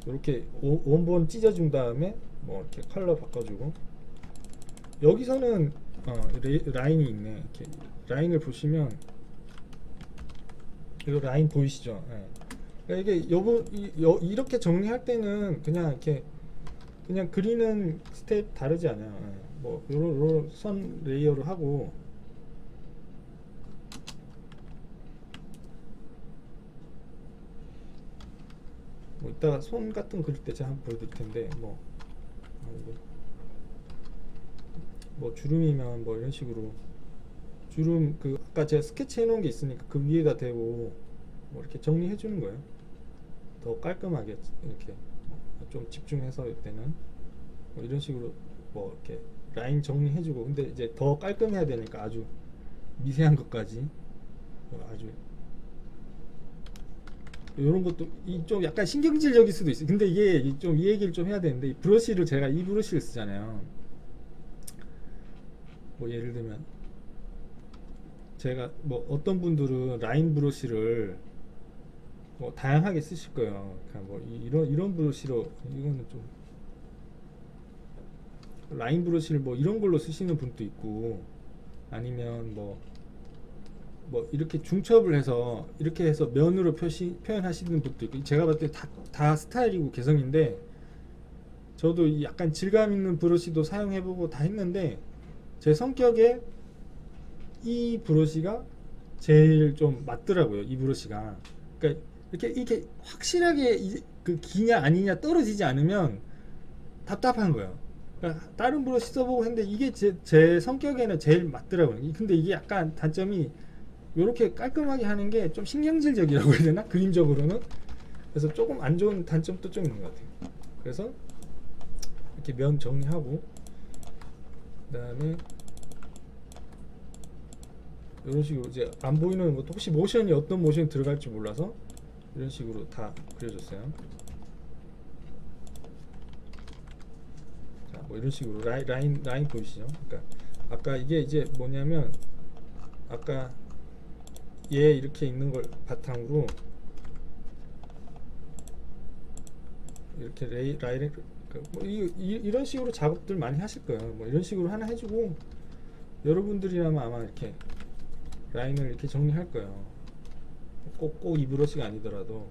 Speaker 1: 이렇게 원본 찢어준 다음에 뭐 이렇게 컬러 바꿔주고 여기서는 라인이 있네. 이렇게 라인을 보시면 이거 라인 보이시죠? 예. 그러니까 이게 이렇게 정리할 때는 그냥 이렇게 그냥 그리는 스텝 다르지 않아요. 예. 뭐 요런 선 레이어를 하고 뭐 이따가 손 같은 거 그릴 때 제가 한번 보여드릴 텐데 뭐 주름이면 뭐 이런 식으로 주름 그 아까 제가 스케치 해놓은 게 있으니까 그 위에다 대고 뭐 이렇게 정리해 주는 거예요. 더 깔끔하게 이렇게 좀 집중해서 이때는 뭐 이런 식으로 뭐 이렇게 라인 정리해 주고 근데 이제 더 깔끔해야 되니까 아주 미세한 것까지 아주 이런 것도 좀 약간 신경질적일 수도 있어요. 근데 이게 좀 이 얘기를 좀 해야 되는데 이 브러쉬를 제가 이 브러쉬를 쓰잖아요. 뭐 예를 들면 제가 뭐 어떤 분들은 라인 브러쉬를 뭐 다양하게 쓰실 거예요. 그러니까 뭐 이런 브러쉬로 이거는 좀 라인 브러쉬를 뭐 이런 걸로 쓰시는 분도 있고 아니면 뭐 이렇게 중첩을 해서 이렇게 해서 면으로 표현하시는 분도 있고 제가 봤을 때 다 스타일이고 개성인데 저도 약간 질감 있는 브러쉬도 사용해보고 다 했는데 제 성격에 이 브러쉬가 제일 좀 맞더라고요. 이 브러쉬가 그러니까 이렇게 확실하게 그 기냐 아니냐 떨어지지 않으면 답답한 거예요. 그러니까 다른 브러쉬 써보고 했는데 이게 제 성격에는 제일 맞더라고요. 근데 이게 약간 단점이 이렇게 깔끔하게 하는 게 좀 신경질적이라고 해야 되나? 그림적으로는. 그래서 조금 안 좋은 단점도 좀 있는 것 같아요. 그래서 이렇게 면 정리하고 그 다음에 이런 식으로 이제 안 보이는 것도 혹시 모션이 어떤 모션이 들어갈지 몰라서 이런 식으로 다 그려줬어요. 자, 뭐 이런 식으로 라인 보이시죠? 그러니까 아까 이게 이제 뭐냐면 아까 얘 이렇게 있는 걸 바탕으로 이렇게 라인을 뭐 이런 식으로 작업들 많이 하실 거예요. 뭐 이런 식으로 하나 해주고 여러분들이라면 아마 이렇게 라인을 이렇게 정리할 거예요. 꼭 이 브러쉬가 아니더라도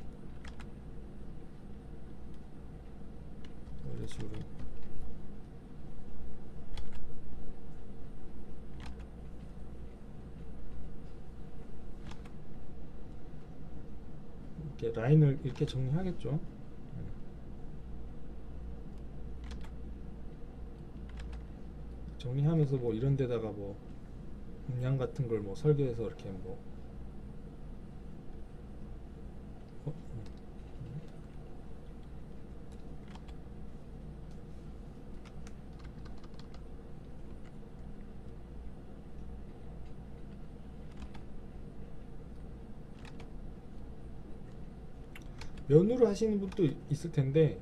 Speaker 1: 이런 식으로 이렇게 라인을 이렇게 정리하겠죠. 정리하면서 뭐 이런 데다가 뭐 음량 같은 걸 뭐 설계해서 이렇게 뭐 면으로 하시는 분도 있을 텐데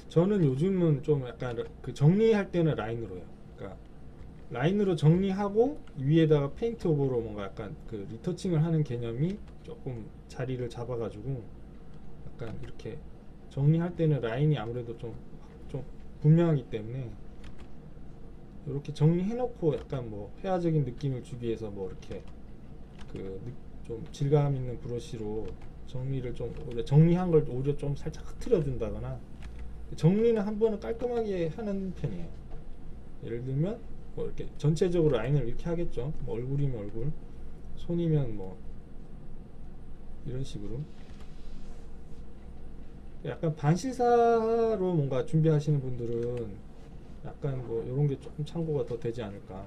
Speaker 1: 저는 요즘은 좀 약간 그 정리할 때는 라인으로 해요. 그러니까 라인으로 정리하고 위에다가 페인트 오버로 뭔가 약간 그 리터칭을 하는 개념이 조금 자리를 잡아가지고 약간 이렇게 정리할 때는 라인이 아무래도 좀 분명하기 때문에 이렇게 정리해놓고 약간 뭐 회화적인 느낌을 주기 위해서 뭐 이렇게 그 좀 질감 있는 브러쉬로 정리를 좀 오히려 정리한 걸 오히려 좀 살짝 흐트려 준다거나 정리는 한 번은 깔끔하게 하는 편이에요. 예를 들면 뭐 이렇게 전체적으로 라인을 이렇게 하겠죠. 뭐 얼굴이면 얼굴, 손이면 뭐 이런 식으로 약간 반시사로 뭔가 준비하시는 분들은 약간 뭐 이런 게 조금 참고가 더 되지 않을까.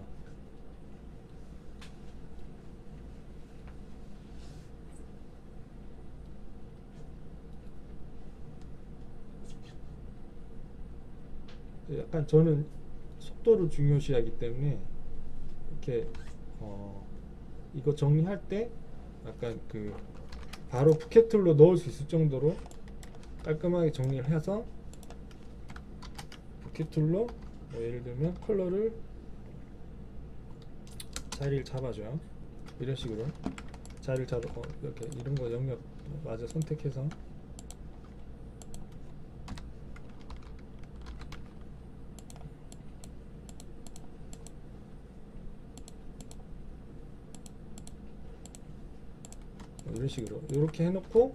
Speaker 1: 약간 저는 속도를 중요시하기 때문에 이렇게 이거 정리할 때 약간 그 바로 푸켓툴로 넣을 수 있을 정도로 깔끔하게 정리를 해서 푸켓툴로 뭐 예를 들면 컬러를 자리를 잡아줘요. 이런 식으로 자리를 잡아 이렇게 이런 거 영역 맞아 선택해서 이런 식으로 이렇게 해놓고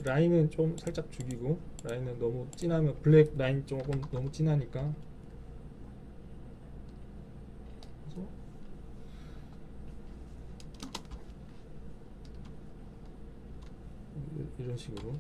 Speaker 1: 라인은 좀 살짝 죽이고 라인은 너무 진하면 블랙 라인 조금 너무 진하니까 그래서 이런 식으로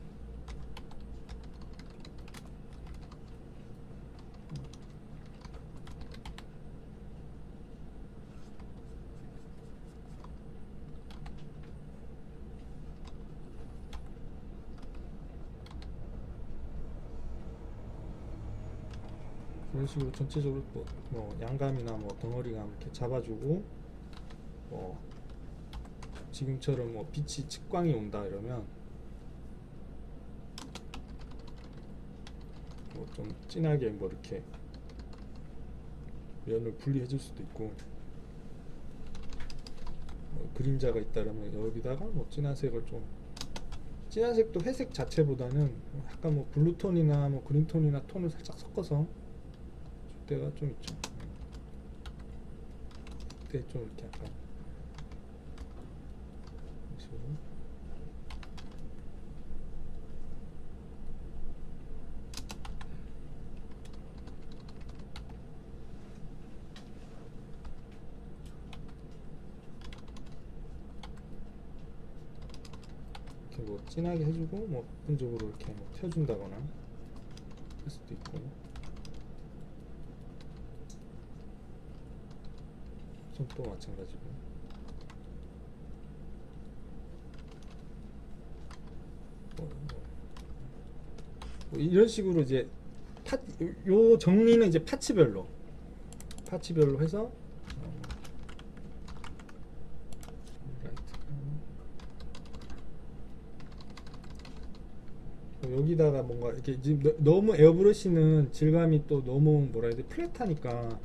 Speaker 1: 이런 식으로 전체적으로 뭐 양감이나 뭐 덩어리감 이렇게 잡아주고 뭐 지금처럼 뭐 빛이 측광이 온다 이러면 뭐 좀 진하게 뭐 이렇게 면을 분리해 줄 수도 있고 뭐 그림자가 있다라면 여기다가 뭐 진한 색을 좀 진한 색도 회색 자체보다는 약간 뭐 블루톤이나 뭐 그린톤이나 톤을 살짝 섞어서 줄 때가 좀 있죠. 그때 좀 이렇게 약간 이런 식으로 이렇게 뭐 진하게 해주고 뭐 부분적으로 이렇게 뭐 펴준다거나 할 수도 있고 손도 마찬가지고 뭐 이런 식으로 이제 요 정리는 이제 파츠별로 해서 여기다가 뭔가 이렇게 지금 너무 에어브러쉬는 질감이 또 너무 뭐라 해야 돼 플랫하니까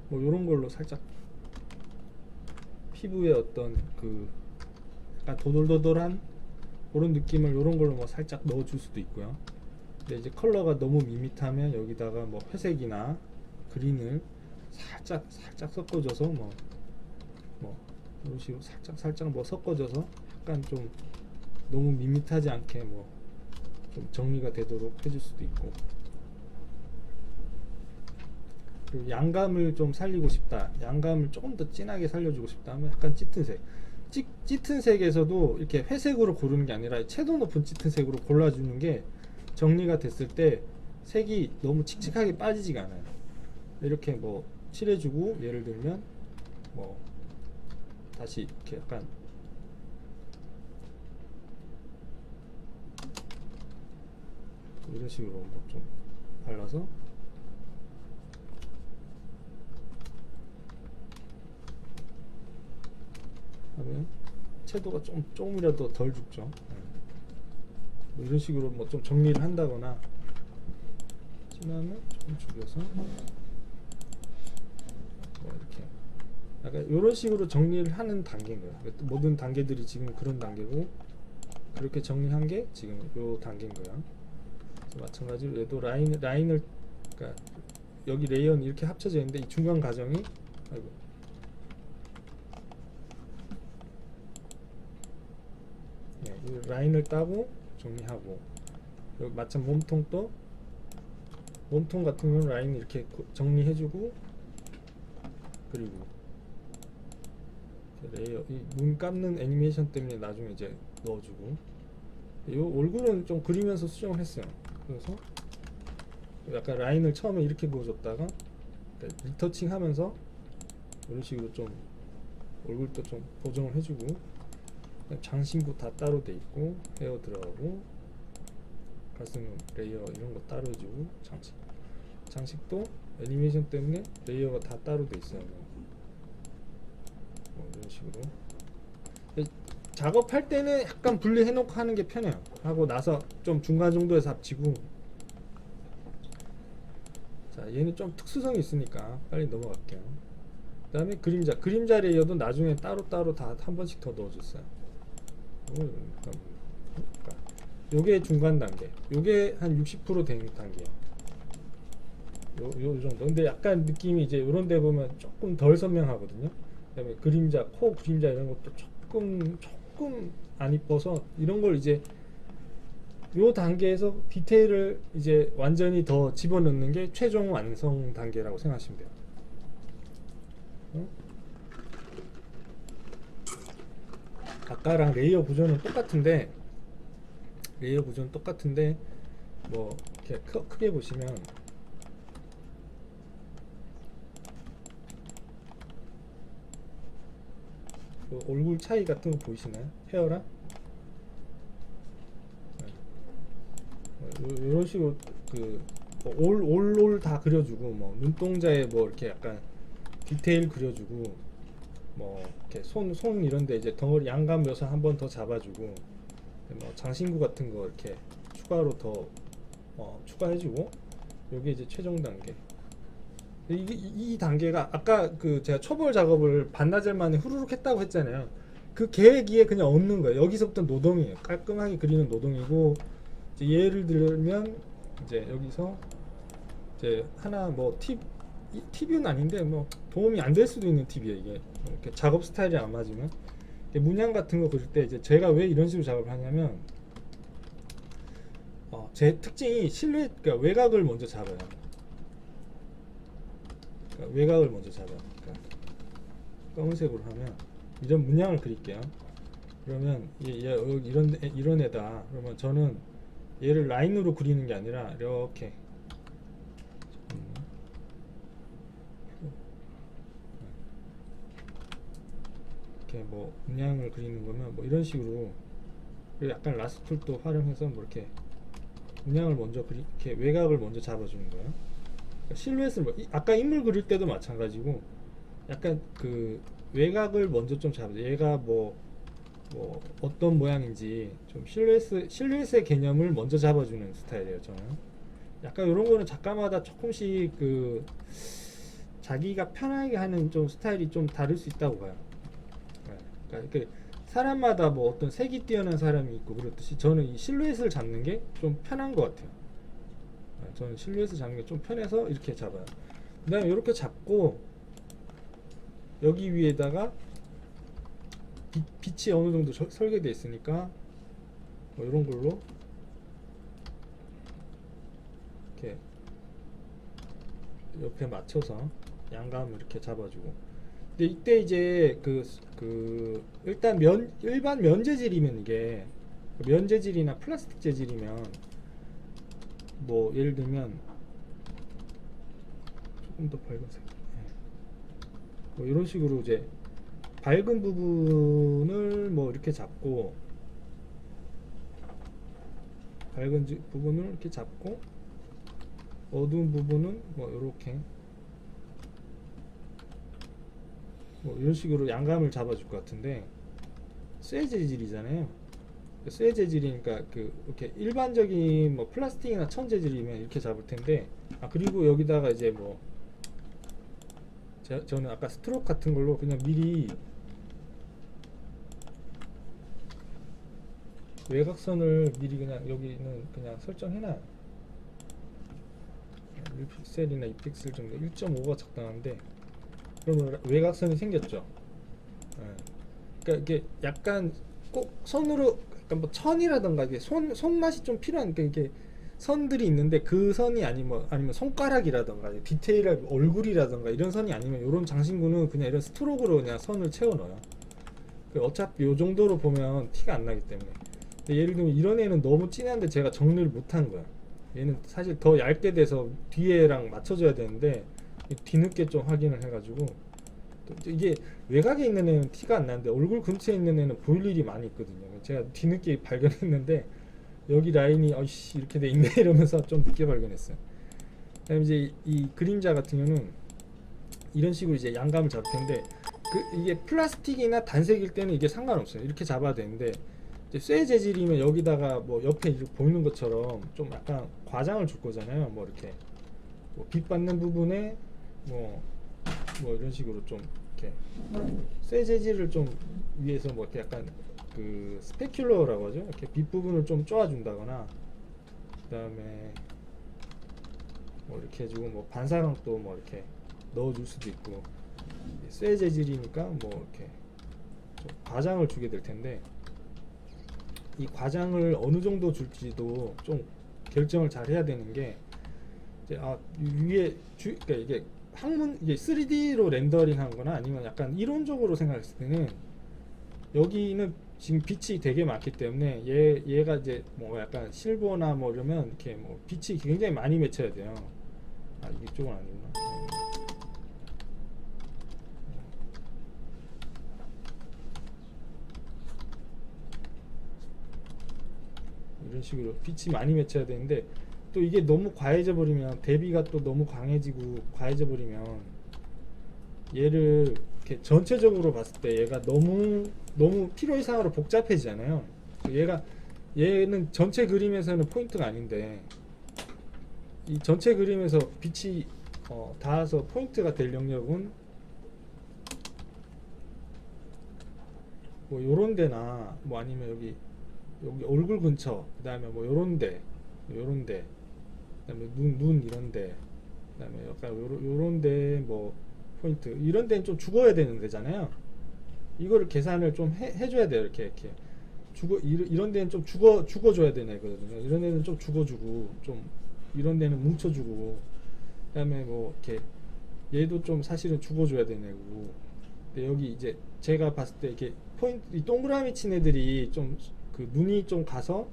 Speaker 1: 뭐 요런 걸로 살짝 피부에 어떤 그 약간 도돌도돌한 그런 느낌을 요런 걸로 뭐 살짝 넣어줄 수도 있고요. 근데 이제 컬러가 너무 밋밋하면 여기다가 뭐 회색이나 그린을 살짝 섞어줘서 뭐 이런 식으로 살짝 뭐 섞어줘서 약간 좀 너무 밋밋하지 않게 뭐 좀 정리가 되도록 해줄 수도 있고 그리고 양감을 좀 살리고 싶다 양감을 조금 더 진하게 살려주고 싶다 하면 약간 짙은 색 짙은 색에서도 이렇게 회색으로 고르는 게 아니라 채도 높은 짙은 색으로 골라주는 게 정리가 됐을 때 색이 너무 칙칙하게 빠지지가 않아요. 이렇게 뭐 칠해주고 예를 들면 뭐 다시 이렇게 약간 이런 식으로 뭐 좀 발라서 하면 채도가 조금이라도 덜 죽죠. 뭐 이런 식으로 뭐 좀 정리를 한다거나 진하면 조금 죽여서 뭐 이렇게 약간 이런 식으로 정리를 하는 단계인 거예요. 모든 단계들이 지금 그런 단계고 그렇게 정리한 게 지금 요 단계인 거예요. 마찬가지로 얘도 라인을 그러니까 여기 레이어는 이렇게 합쳐져 있는데 이 중간 과정이 아이고 라인을 따고 정리하고, 여기 마찬 몸통도 몸통 같은 경우는 라인 이렇게 정리해주고, 그리고 레이어 이 눈 감는 애니메이션 때문에 나중에 이제 넣어주고, 이 얼굴은 좀 그리면서 수정을 했어요. 그래서 약간 라인을 처음에 이렇게 그어줬다가 리터칭하면서 이런 식으로 좀 얼굴도 좀 보정을 해주고, 장신구 다 따로 돼 있고, 헤어 들어가고, 가슴 레이어 이런 거 따로 해주고, 장식도 애니메이션 때문에 레이어가 다 따로 돼 있어요. 이런 식으로 작업할 때는 약간 분리해 놓고 하는 게 편해요. 하고 나서 좀 중간 정도에서 합치고. 자, 얘는 좀 특수성이 있으니까 빨리 넘어갈게요. 그 다음에 그림자 레이어도 나중에 따로따로 다 한 번씩 더 넣어줬어요. 요게 중간 단계, 요게 한 60% 된 단계예요. 요 정도. 근데 약간 느낌이 이제 요런 데 보면 조금 덜 선명하거든요. 그 다음에 그림자, 코 그림자 이런 것도 조금 안 이뻐서, 이런 걸 이제 요 단계에서 디테일을 이제 완전히 더 집어넣는 게 최종 완성 단계라고 생각하시면 돼요. 아까랑 레이어 구조는 똑같은데 뭐 이렇게 크게 보시면 그 얼굴 차이 같은 거 보이시나요? 헤어랑 이런 식으로 그 올 다 그려주고, 뭐 눈동자에 뭐 이렇게 약간 디테일 그려주고, 뭐 이렇게 손 이런데 이제 덩어리 양감 묘사 한 번 더 잡아주고, 뭐 장신구 같은 거 이렇게 추가로 더 추가해주고. 요게 이제 최종 단계. 이 단계가 아까 그 제가 초벌 작업을 반나절 만에 후루룩 했다고 했잖아요. 그 계획에 그냥 없는 거예요. 여기서부터 노동이에요. 깔끔하게 그리는 노동이고, 이제 예를 들면 이제 여기서 이제 하나 뭐 팁은 아닌데 뭐 도움이 안 될 수도 있는 팁이에요. 이게 이렇게 작업 스타일이 안 맞으면, 문양 같은 거 그릴 때 이제 제가 왜 이런 식으로 작업을 하냐면, 제 특징이 실루엣, 그러니까 외곽을 먼저 잡아요. 외곽을 먼저 잡아요. 그러니까 검은색으로 하면 이런 문양을 그릴게요. 그러면 여기 이런 애다. 그러면 저는 얘를 라인으로 그리는 게 아니라 이렇게 뭐 문양을 그리는 거면 뭐 이런 식으로, 약간 라스툴도 활용해서 뭐 이렇게 문양을 먼저 이렇게 외곽을 먼저 잡아주는 거예요. 그러니까 실루엣을 아까 인물 그릴 때도 마찬가지고, 약간 그 외곽을 먼저 좀 잡아줘. 얘가 뭐 어떤 모양인지 좀 실루엣의 개념을 먼저 잡아주는 스타일이에요, 저는. 약간 이런 거는 작가마다 조금씩 그 자기가 편하게 하는 좀 스타일이 좀 다를 수 있다고 봐요. 그러니까 사람마다 뭐 어떤 색이 뛰어난 사람이 있고 그렇듯이, 저는 이 실루엣을 잡는 게 좀 편한 것 같아요. 저는 실루엣을 잡는 게 좀 편해서 이렇게 잡아요. 그 다음에 이렇게 잡고, 여기 위에다가 빛이 어느 정도 설계되어 있으니까 뭐 이런 걸로 이렇게 옆에 맞춰서 양감을 이렇게 잡아주고. 근데 이때 이제 일단 일반 면 재질이면, 이게 면 재질이나 플라스틱 재질이면 뭐 예를 들면 조금 더 밝은 색, 뭐 이런 식으로 이제 밝은 부분을 뭐 이렇게 잡고, 이렇게 잡고, 어두운 부분은 뭐 이렇게 뭐 이런 식으로 양감을 잡아줄 것 같은데, 쇠 재질이잖아요. 쇠 재질이니까 이렇게 일반적인 뭐 플라스틱이나 천 재질이면 이렇게 잡을 텐데, 그리고 여기다가 이제 뭐 저는 아까 스트로크 같은 걸로 그냥 미리 외곽선을 미리 그냥 여기는 그냥 설정해놔요. 1픽셀이나 2픽셀 정도, 1.5가 적당한데, 그러면 외곽선이 생겼죠. 그러니까 이게 약간 꼭 손으로 그러니까 뭐 천이라던가 이게 손맛이 좀 필요한 그러니까 이게 선들이 있는데 그 선이 아니면 손가락이라던가 디테일한 얼굴이라던가 이런 선이 아니면 이런 장신구는 그냥 이런 스트로크로 그냥 선을 채워 넣어요. 어차피 요 정도로 보면 티가 안 나기 때문에. 근데 예를 들면 이런 애는 너무 진한데 제가 정리를 못한 거야. 얘는 사실 더 얇게 돼서 뒤에랑 맞춰줘야 되는데 뒤늦게 좀 확인을 해가지고 또 이게 외곽에 있는 애는 티가 안 나는데 얼굴 근처에 있는 애는 보일 일이 많이 있거든요. 제가 뒤늦게 발견했는데 여기 라인이 어이씨 이렇게 돼 있네 이러면서 좀 늦게 발견했어요. 그다음에 이제 이 그림자 같은 경우는 이런 식으로 이제 양감을 잡을 텐데 이게 플라스틱이나 단색일 때는 이게 상관없어요. 이렇게 잡아야 되는데 이제 쇠 재질이면 여기다가 뭐 옆에 이렇게 보이는 것처럼 좀 약간 과장을 줄 거잖아요. 뭐 이렇게 뭐 빛 받는 부분에 뭐 이런 식으로 좀 이렇게 쇠 재질을 좀 위에서 뭐 이렇게 약간 그 스페큘러라고 하죠. 이렇게 빛 부분을 좀 쪼아준다거나 그다음에 뭐 이렇게 해주고 뭐 반사광도 뭐 이렇게 넣어줄 수도 있고 쇠 재질이니까 뭐 이렇게 좀 과장을 주게 될 텐데 이 과장을 어느 정도 줄지도 좀 결정을 잘 해야 되는 게 이제 위에 그러니까 이게 이게 3D로 렌더링 한 거나 아니면 약간 이론적으로 생각했을 때는 여기는 지금 빛이 되게 많기 때문에 얘가 이제 뭐 약간 실버나 뭐 이러면 이렇게 뭐 빛이 굉장히 많이 맺혀야 돼요. 이쪽은 아니구나. 이런 식으로 빛이 많이 맺혀야 되는데 또 이게 너무 과해져 버리면 대비가 또 너무 강해지고 과해져 버리면 얘를 이렇게 전체적으로 봤을 때 얘가 너무 필요 이상으로 복잡해지잖아요. 얘는 전체 그림에서는 포인트가 아닌데 이 전체 그림에서 빛이 닿아서 포인트가 될 영역은 뭐 요런 데나 뭐 아니면 여기 얼굴 근처, 그 다음에 뭐 요런 데, 그 다음에 눈 이런 데, 그 다음에 약간 요런 데 뭐 포인트, 이런 데는 좀 죽어야 되는 데잖아요. 이거를 계산을 좀 해줘야 돼요. 이렇게 이런 데는 좀 죽어줘야 되는 애거든요. 이런 데는 좀 죽어주고, 좀 이런 데는 뭉쳐주고, 그 다음에 뭐 이렇게 얘도 좀 사실은 죽어줘야 되는 애고. 근데 여기 이제 제가 봤을 때 이렇게 포인트, 이 동그라미 친 애들이 좀 그 눈이 좀 가서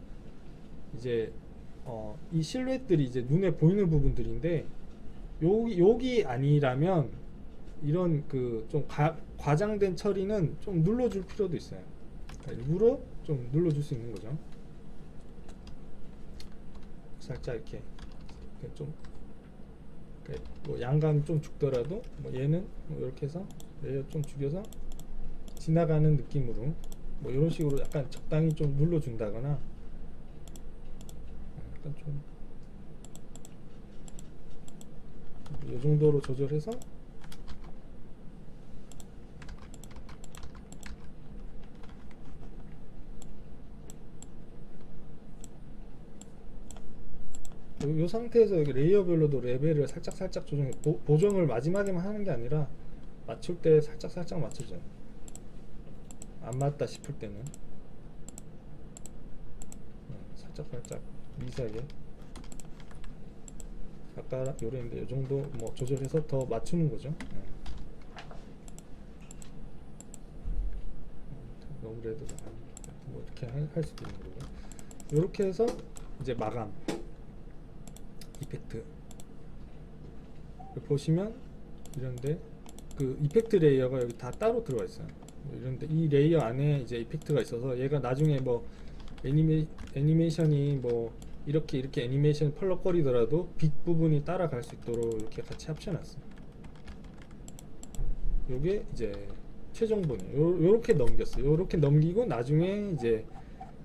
Speaker 1: 이제 이 실루엣들이 이제 눈에 보이는 부분들인데 여기 아니라면 이런 그 좀 과장된 처리는 좀 눌러줄 필요도 있어요. 그러니까 일부러 좀 눌러줄 수 있는 거죠. 살짝 이렇게 좀 뭐 양감 좀 죽더라도 뭐 얘는 뭐 이렇게 해서 레이어 좀 죽여서 지나가는 느낌으로 뭐 이런 식으로 약간 적당히 좀 눌러준다거나 약간 좀 이 정도로 조절해서 이 상태에서 여기 레이어별로도 레벨을 살짝 조정해 보정을 마지막에만 하는 게 아니라 맞출 때 살짝 맞춰줘요. 안 맞다 싶을 때는 살짝 미세하게 아까 요랬는데 요 정도 뭐 조절해서 더 맞추는 거죠. 너무 레드가 뭐 이렇게 할 수도 있는 거고. 이렇게 해서 이제 마감 이펙트 보시면 이런데 그 이펙트 레이어가 여기 다 따로 들어가 있어요. 이런데 이 레이어 안에 이제 이펙트가 있어서 얘가 나중에 뭐 애니메이션이 뭐 이렇게 애니메이션 펄럭거리더라도 빛 부분이 따라갈 수 있도록 이렇게 같이 합쳐놨어요. 요게 이제 최종본이에요. 요렇게 넘겼어요. 요렇게 넘기고 나중에 이제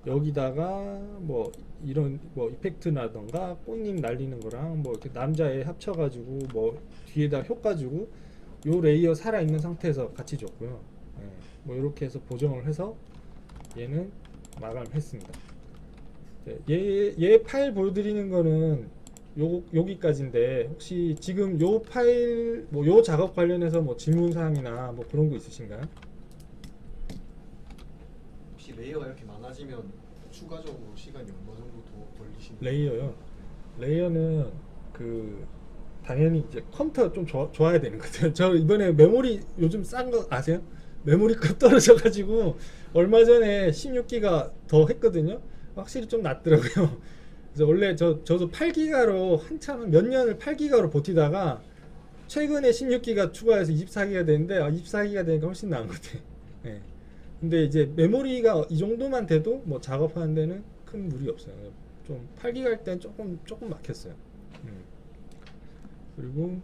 Speaker 1: 여기다가 뭐 이런 뭐 이펙트라던가 꽃잎 날리는 거랑 뭐 이렇게 남자애 합쳐가지고 뭐 뒤에다 효과 주고 요 레이어 살아있는 상태에서 같이 줬고요. 뭐 이렇게 해서 보정을 해서 얘는 마감했습니다. 얘 파일 보여드리는 거는 여기까지인데 혹시 지금 요 파일 뭐 요 작업 관련해서 뭐 질문 사항이나 뭐 그런 거 있으신가요?
Speaker 3: 혹시 레이어가 이렇게 많아지면 추가적으로 시간이 얼마 정도 더 걸리시는
Speaker 1: 레이어요. 레이어는 당연히 이제 컴퓨터 좀 좋아야 되는 것 같아요. 저 이번에 메모리 요즘 싼 거 아세요? 메모리 값 떨어져가지고 얼마 전에 16기가 더 했거든요. 확실히 좀 낫더라고요. 그래서 원래 저도 8기가로 한참 몇 년을 8기가로 버티다가 최근에 16기가 추가해서 24기가 되는데 24기가 되니까 훨씬 나은 것 같아요. 네. 근데 이제 메모리가 이 정도만 돼도 뭐 작업하는 데는 큰 무리 없어요. 좀 8기가 할 땐 조금 막혔어요. 그리고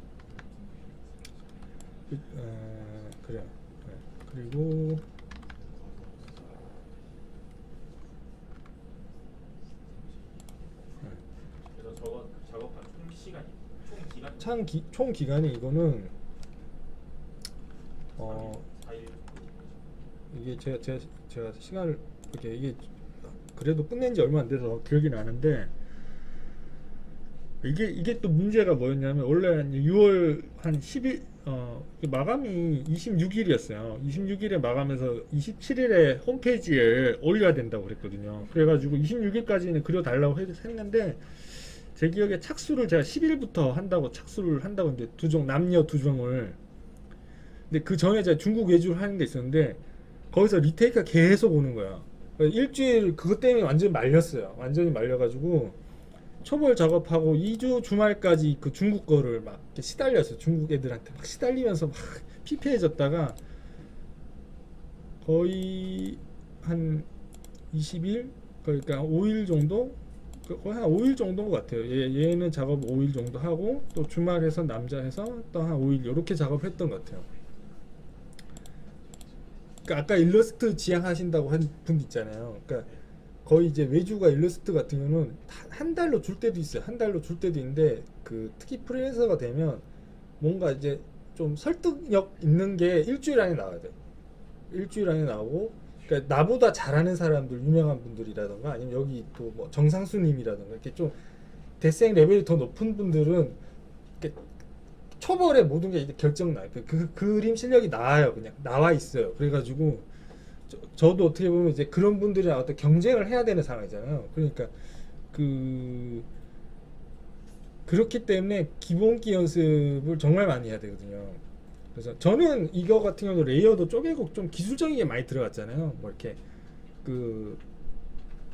Speaker 1: 그래요. 네. 그리고
Speaker 2: 그래서 저거 작업한 총 시간이 총 기간
Speaker 1: 총 기간이 이거는
Speaker 2: 4일
Speaker 1: 이게 제가 시간을 이게 그래도 끝낸 지 얼마 안 돼서 기억이 나는데 이게 또 문제가 뭐였냐면 원래 한 6월 한 10일 마감이 26일이었어요. 26일에 마감해서 27일에 홈페이지에 올려야 된다고 그랬거든요. 그래가지고 26일까지는 그려달라고 했는데 제 기억에 착수를 제가 10일부터 착수를 한다고 했는데 남녀 두 종을. 근데 그 전에 제가 중국 외주를 하는 데 있었는데 거기서 리테이크가 계속 오는 거야. 일주일 그것 때문에 완전히 말렸어요. 완전히 말려가지고 초벌 작업하고 2주 주말까지 그 중국 거를 막 이렇게 시달렸어요. 중국 애들한테 막 시달리면서 막 피폐해졌다가 거의 한 20일 그러니까 5일 정도 거의 한 5일 정도인 것 같아요. 얘는 작업 5일 정도 하고 또 주말에서 남자 해서 또 한 5일 이렇게 작업했던 것 같아요. 그러니까 아까 일러스트 지향하신다고 한 분 있잖아요. 그러니까 거의 이제 외주가 일러스트 같은 경우는 한 달로 줄 때도 있어요. 한 달로 줄 때도 있는데 특히 프리랜서가 되면 뭔가 이제 좀 설득력 있는 게 일주일 안에 나와야 돼요. 일주일 안에 나오고 그러니까 나보다 잘하는 사람들 유명한 분들이라던가 아니면 여기 또 뭐 정상수님이라던가 이렇게 좀 대생 레벨이 더 높은 분들은 이렇게 초벌에 모든 게 이제 결정 나요. 그 그림 실력이 나와요. 그냥 나와 있어요. 그래가지고 저도 어떻게 보면 이제 그런 분들이랑 어떤 경쟁을 해야 되는 상황이잖아요. 그러니까 그렇기 때문에 기본기 연습을 정말 많이 해야 되거든요. 그래서 저는 이거 같은 경우도 레이어도 쪼개고 좀 기술적인 게 많이 들어갔잖아요. 뭐 이렇게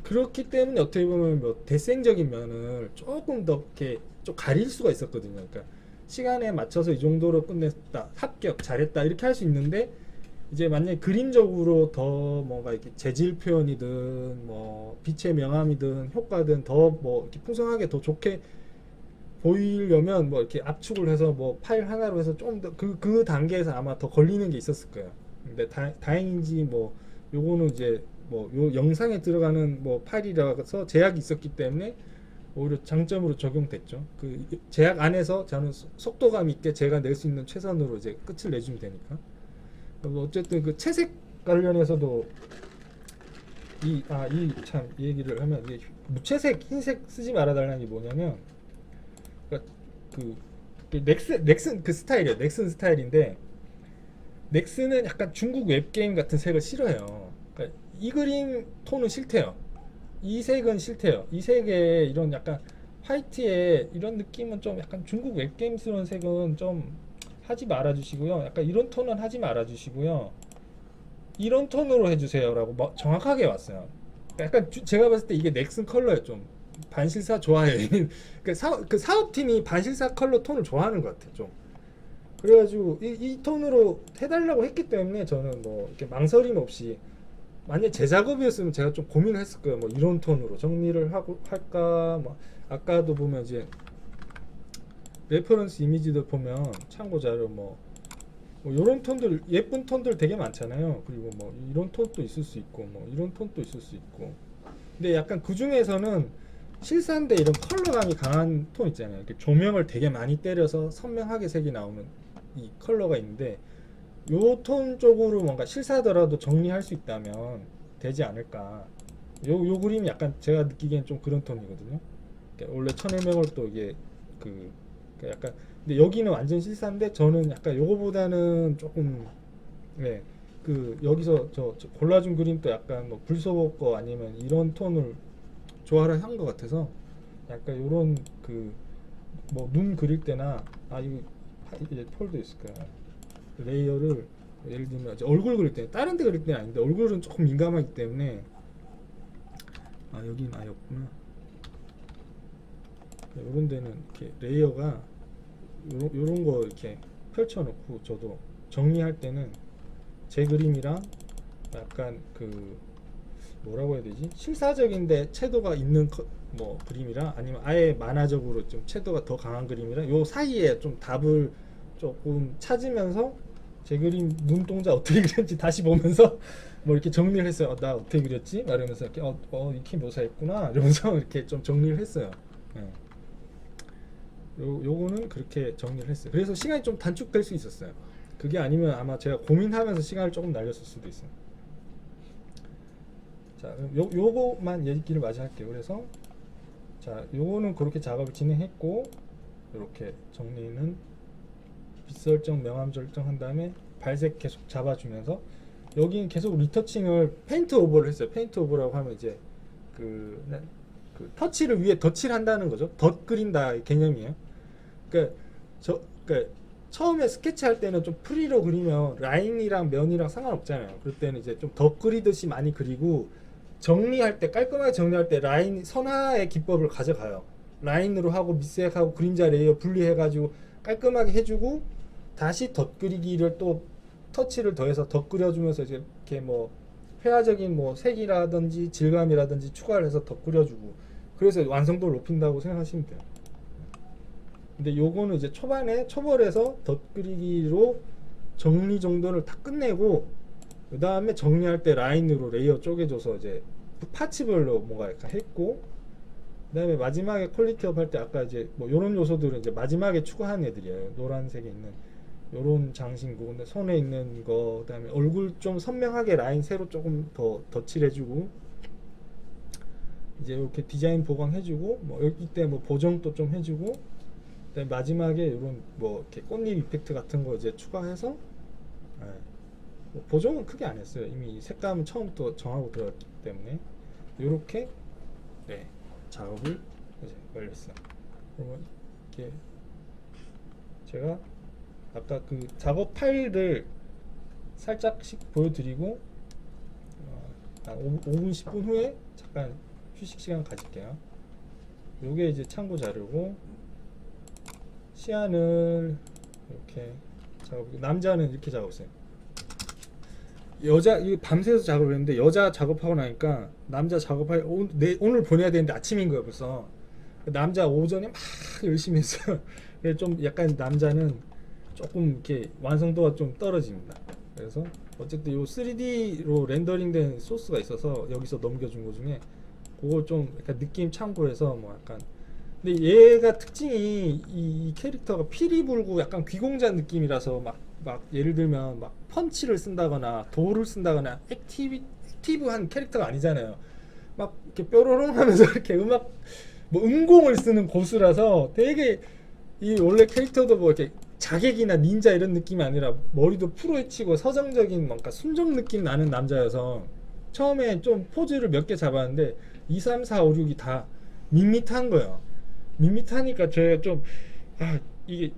Speaker 1: 그렇기 때문에 어떻게 보면 뭐 대생적인 면을 조금 더 이렇게 좀 가릴 수가 있었거든요. 그러니까 시간에 맞춰서 이 정도로 끝냈다, 합격, 잘했다 이렇게 할 수 있는데 이제 만약에 그림적으로 더 뭔가 이렇게 재질 표현이든 뭐 빛의 명암이든 효과든 더 뭐 이렇게 풍성하게 더 좋게 보이려면 뭐 이렇게 압축을 해서 뭐 파일 하나로 해서 좀 더 그 단계에서 아마 더 걸리는 게 있었을 거예요. 근데 다행인지 뭐 요거는 이제 뭐 요 영상에 들어가는 뭐 파일이라서 제약이 있었기 때문에 오히려 장점으로 적용됐죠. 그 제약 안에서 저는 속도감 있게 제가 낼 수 있는 최선으로 이제 끝을 내주면 되니까. 어쨌든 그 채색 관련해서도 이 참 얘기를 하면 이게 무채색 흰색 쓰지 말아달라는 게 뭐냐면 그러니까 넥슨 그 스타일이에요. 넥슨 스타일인데 넥슨은 약간 중국 웹게임 같은 색을 싫어해요. 그러니까 이 그림 톤은 싫대요. 이 색은 싫대요. 이 색에 이런 약간 화이트에 이런 느낌은 좀 약간 중국 웹게임스러운 색은 좀 하지 말아 주시고요. 약간 이런 톤은 하지 말아 주시고요. 이런 톤으로 해주세요 라고 정확하게 왔어요. 약간 제가 봤을 때 이게 넥슨 컬러에 좀 반실사 좋아해요. 그 사업팀이 반실사 컬러 톤을 좋아하는 것 같아요. 좀 그래가지고 이 톤으로 해달라고 했기 때문에 저는 뭐 이렇게 망설임 없이 만약 제 작업이었으면 제가 좀 고민을 했을 거예요. 뭐 이런 톤으로 정리를 하고 할까. 뭐 아까도 보면 이제 레퍼런스 이미지들 보면 참고 자료 뭐 이런 톤들 예쁜 톤들 되게 많잖아요. 그리고 뭐 이런 톤도 있을 수 있고 뭐 이런 톤도 있을 수 있고. 근데 약간 그 중에서는 실사인데 이런 컬러감이 강한 톤 있잖아요. 이렇게 조명을 되게 많이 때려서 선명하게 색이 나오는 이 컬러가 있는데 요 톤 쪽으로 뭔가 실사더라도 정리할 수 있다면 되지 않을까. 요 그림이 약간 제가 느끼기엔 좀 그런 톤이거든요. 그러니까 원래 천해명을 또 이게 약간 근데 여기는 완전 실사인데 저는 약간 요거보다는 조금 그 여기서 저 골라준 그림도 약간 뭐 불소복 거 아니면 이런 톤을 조화를 한 것 같아서 약간 요런 그 뭐 눈 그릴 때나 이거 이제 폴도 있을 거야. 레이어를 예를 들면 이제 얼굴 그릴 때 다른 데 그릴 때는 아닌데 얼굴은 조금 민감하기 때문에 여긴 아였구나. 요런 데는 이렇게 레이어가 요런 거 이렇게 펼쳐놓고 저도 정리할 때는 제 그림이랑 약간 그 뭐라고 해야 되지? 실사적인데 채도가 있는 뭐 그림이랑 아니면 아예 만화적으로 좀 채도가 더 강한 그림이랑 요 사이에 좀 답을 조금 찾으면서 제 그림 눈동자 어떻게 그렸는지 다시 보면서 뭐 이렇게 정리를 했어요. 나 어떻게 그렸지? 이러면서 이렇게 이렇게 묘사했구나 이러면서 이렇게 좀 정리를 했어요. 네. 요거는 그렇게 정리를 했어요. 그래서 시간이 좀 단축될 수 있었어요. 그게 아니면 아마 제가 고민하면서 시간을 조금 날렸을 수도 있어요. 자, 요거만 얘기를 마저 할게요. 그래서 자, 요거는 그렇게 작업을 진행했고 이렇게 정리는 빛 설정, 명암 설정 한 다음에 발색 계속 잡아주면서 여기는 계속 리터칭을 페인트 오버를 했어요. 페인트 오버라고 하면 이제 그 터치를 위에 덧칠 한다는 거죠. 덧 그린다 개념이에요. 그러니까 처음에 스케치 할 때는 좀 프리로 그리면 라인이랑 면이랑 상관없잖아요. 그럴 때는 이제 좀 덧 그리듯이 많이 그리고 정리할 때 깔끔하게 정리할 때 라인 선화의 기법을 가져가요. 라인으로 하고 밑색하고 그림자 레이어 분리해가지고 깔끔하게 해주고 다시 덧 그리기를 또 터치를 더해서 덧 그려주면서 이제 이렇게 뭐 회화적인 뭐 색이라든지 질감이라든지 추가를 해서 덧 그려주고 그래서 완성도를 높인다고 생각하시면 돼요. 근데 요거는 이제 초반에 초벌해서 덧 그리기로 정리 정도를 다 끝내고 그 다음에 정리할 때 라인으로 레이어 쪼개줘서 이제 파츠별로 뭔가 약간 했고 그 다음에 마지막에 퀄리티업 할 때 아까 이제 뭐 요런 요소들은 이제 마지막에 추가한 애들이에요. 노란색에 있는 요런 장신구, 근데 손에 있는 거, 그 다음에 얼굴 좀 선명하게 라인 새로 조금 더 덧칠해주고 이제 이렇게 디자인 보강해주고 뭐 이때 뭐 보정도 좀 해주고 그다음에 마지막에 이런 뭐 이렇게 꽃잎 이펙트 같은 거 이제 추가해서 뭐 보정은 크게 안 했어요. 이미 색감은 처음부터 정하고 들어갔기 때문에 이렇게 작업을 이제 완료했어요. 그러면 이렇게 제가 아까 그 작업 파일을 살짝씩 보여드리고 한 5분 10분 후에 잠깐 휴식 시간 가질게요. 요게 이제 참고 자료고 시안을 이렇게 작업, 남자는 이렇게 작업했어요. 여자 이 밤새서 작업을 했는데 여자 작업하고 나니까 남자 작업할 오늘 보내야 되는데 아침인 거예요 벌써. 남자 오전에 막 열심히 했어요. 좀 약간 남자는 조금 이렇게 완성도가 좀 떨어집니다. 그래서 어쨌든 요 3D로 렌더링된 소스가 있어서 여기서 넘겨준 것 중에 그걸 좀 약간 느낌 참고해서 뭐 약간 근데 얘가 특징이 이 캐릭터가 피리 불고 약간 귀공자 느낌이라서 막 예를 들면 막 펀치를 쓴다거나 돌을 쓴다거나 액티브한 캐릭터가 아니잖아요. 막 이렇게 뾰로롱 하면서 이렇게 음악 뭐 음공을 쓰는 고수라서 되게 이 원래 캐릭터도 뭐 이렇게 자객이나 닌자 이런 느낌이 아니라 머리도 프로헤치고 서정적인 뭔가 순정 느낌 나는 남자여서 처음에 좀 포즈를 몇 개 잡았는데 2, 3, 4, 5, 6이 다 밋밋한 거예요. 밋밋하니까 제가 좀 이게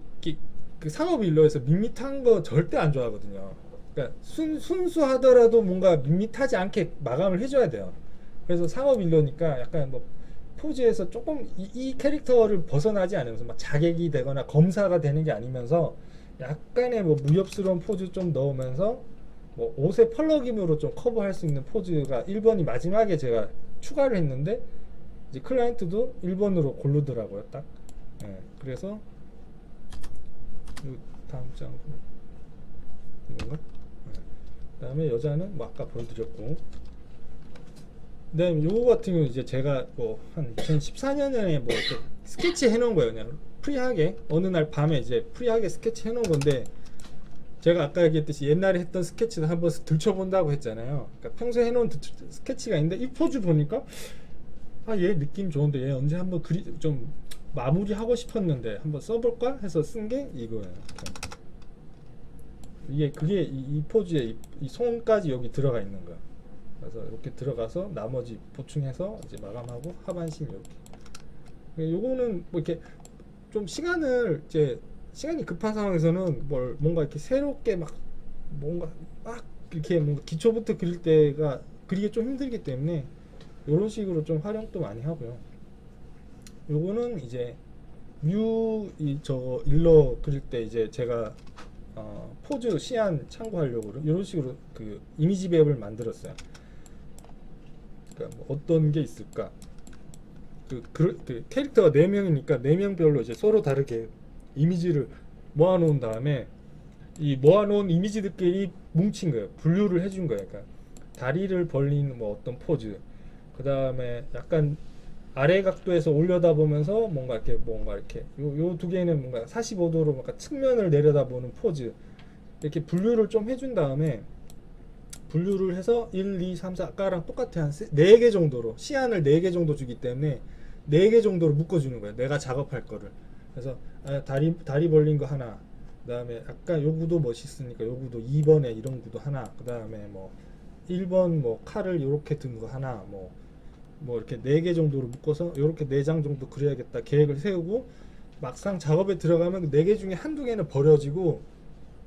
Speaker 1: 그 상업 일러에서 밋밋한 거 절대 안 좋아하거든요. 그러니까 순수하더라도 뭔가 밋밋하지 않게 마감을 해줘야 돼요. 그래서 상업 일러니까 약간 뭐 포즈에서 조금 이 캐릭터를 벗어나지 않으면서 막 자객이 되거나 검사가 되는 게 아니면서 약간의 뭐 무협스러운 포즈 좀 넣으면서 뭐 옷의 펄럭임으로 좀 커버할 수 있는 포즈가 1번이 마지막에 제가 추가를 했는데 이제 클라이언트도 1번으로 고르더라고요 딱. 그래서 다음 장 이건가? 그 다음에 여자는 뭐 아까 보여드렸고 그다음에 요거 같은 경우는 이제 제가 뭐 한 2014년에 뭐 이렇게 스케치 해놓은 거예요. 그냥 프리하게 어느 날 밤에 이제 프리하게 스케치 해놓은 건데 제가 아까 얘기했듯이 옛날에 했던 스케치도 한번 들춰본다고 했잖아요. 그러니까 평소에 해놓은 스케치가 있는데 이 포즈 보니까 얘 느낌 좋은데 얘 언제 한번 좀 마무리하고 싶었는데 한번 써볼까 해서 쓴 게 이거예요. 이게 그게 이 포즈에 이 손까지 여기 들어가 있는 거야. 그래서 이렇게 들어가서 나머지 보충해서 이제 마감하고 하반신 이렇게. 요거는 뭐 이렇게 좀 시간이 급한 상황에서는 뭔가 이렇게 새롭게 막 뭔가 막 이렇게 뭔가 기초부터 그릴 때가 그리기 좀 힘들기 때문에 이런 식으로 좀 활용도 많이 하고요. 요거는 이제 저 일러 그릴 때 이제 제가 포즈 시안 참고하려고 이런 식으로 그 이미지 맵을 만들었어요. 그러니까 뭐 어떤 게 있을까? 그 캐릭터가 4명이니까 4명별로 이제 서로 다르게 이미지를 모아놓은 다음에 이 모아놓은 이미지들끼리 뭉친 거예요. 분류를 해준 거예요. 그러니까 다리를 벌린 뭐 어떤 포즈, 그 다음에 약간 아래 각도에서 올려다보면서 뭔가 이렇게 요 두 개는 뭔가 45도로 뭔가 측면을 내려다보는 포즈, 이렇게 분류를 좀 해준 다음에 분류를 해서 1, 2, 3, 4 아까랑 똑같아 한 4개 정도로 시안을 4개 정도 주기 때문에 4개 정도로 묶어주는 거예요. 내가 작업할 거를. 그래서 다리 벌린 거 하나, 그 다음에 아까 요 구도 멋있으니까 요 구도 2번에 이런 구도 하나, 그 다음에 뭐 1번 뭐 칼을 이렇게 든 거 하나, 뭐 이렇게 4개 정도로 묶어서 이렇게 4장 정도 그려야겠다 계획을 세우고, 막상 작업에 들어가면 4개 중에 한두 개는 버려지고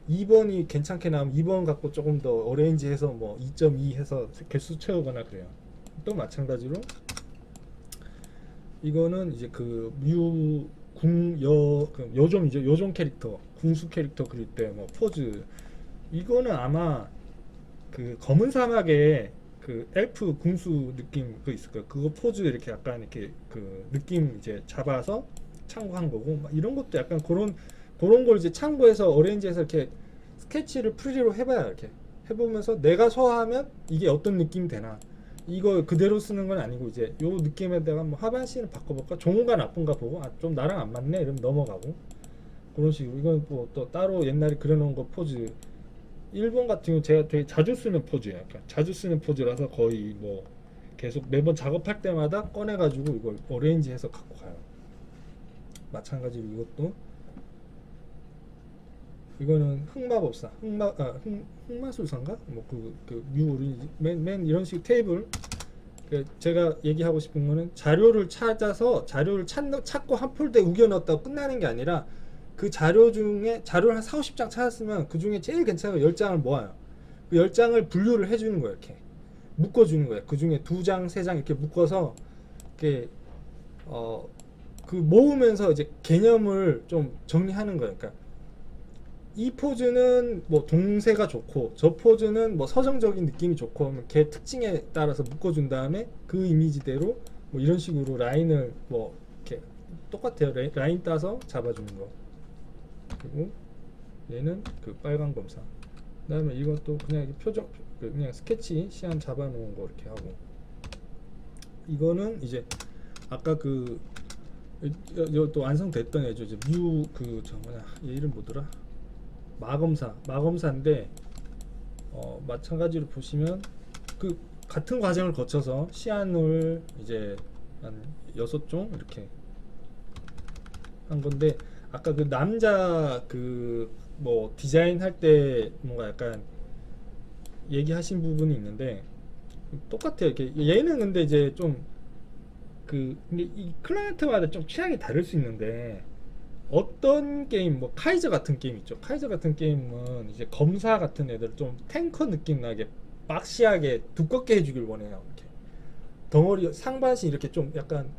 Speaker 1: 2번이 괜찮게 나오면 2번 갖고 조금 더 어레인지해서 뭐 2.2 해서 개수 채우거나 그래요. 또 마찬가지로 이거는 이제 그 요정 캐릭터, 궁수 캐릭터 그릴 때 뭐 포즈, 이거는 아마 그 검은 사막에 그 엘프 궁수 느낌 그 있을 거예요. 그거 포즈 이렇게 약간 이렇게 그 느낌 이제 잡아서 참고한 거고, 막 이런 것도 약간 그런 걸 이제 참고해서 어레인지해서 이렇게 스케치를 프리로 해봐야, 이렇게 해보면서 내가 소화하면 이게 어떤 느낌이 되나, 이거 그대로 쓰는 건 아니고 이제 요 느낌에다가 뭐 하반신을 바꿔볼까, 좋은가 나쁜가 보고 좀 나랑 안 맞네 이러면 넘어가고, 그런 식으로. 이건 뭐 또 따로 옛날에 그려놓은 거 포즈, 일본 같은 경우 제가 되게 자주 쓰는 포즈예요. 그러니까 자주 쓰는 포즈라서 거의 뭐 계속 매번 작업할 때마다 꺼내가지고 이걸 어레인지해서 갖고 가요. 마찬가지로 이거는 흑마법사, 흑마술사인가? 뭐 맨 이런 식 테이블. 제가 얘기하고 싶은 거는 자료를 찾고 한 폴더에 우겨 넣었다고 끝나는 게 아니라, 그 자료 중에 자료를 한 4, 50장 찾았으면 그 중에 제일 괜찮은 거 10장을 모아요. 그 10장을 분류를 해주는 거예요. 이렇게 묶어주는 거예요. 그 중에 2장, 3장 이렇게 묶어서 이렇게 그 모으면서 이제 개념을 좀 정리하는 거예요. 그러니까 이 포즈는 뭐 동세가 좋고 저 포즈는 뭐 서정적인 느낌이 좋고 하면 걔 특징에 따라서 묶어준 다음에 그 이미지대로 뭐 이런 식으로 라인을 뭐 이렇게 똑같아요. 라인 따서 잡아주는 거. 그리고 얘는 그 빨간 검사. 그다음에 이것도 그냥 그냥 스케치 시안 잡아놓은 거 이렇게 하고. 이거는 이제 아까 또 완성됐던 애죠. 이제 얘 이름 뭐더라? 마검사인데 마찬가지로 보시면 그 같은 과정을 거쳐서 시안을 이제 한 6종 이렇게 한 건데, 아까 그 남자 뭐 디자인 할 때 뭔가 약간 얘기하신 부분이 있는데 똑같아요. 이렇게 얘는 근데 이제 좀 근데 이 클라이언트마다 좀 취향이 다를 수 있는데, 어떤 게임, 뭐 카이저 같은 게임 있죠. 카이저 같은 게임은 이제 검사 같은 애들 좀 탱커 느낌 나게 박시하게 두껍게 해주길 원해요. 이렇게 덩어리 상반신 이렇게 좀 약간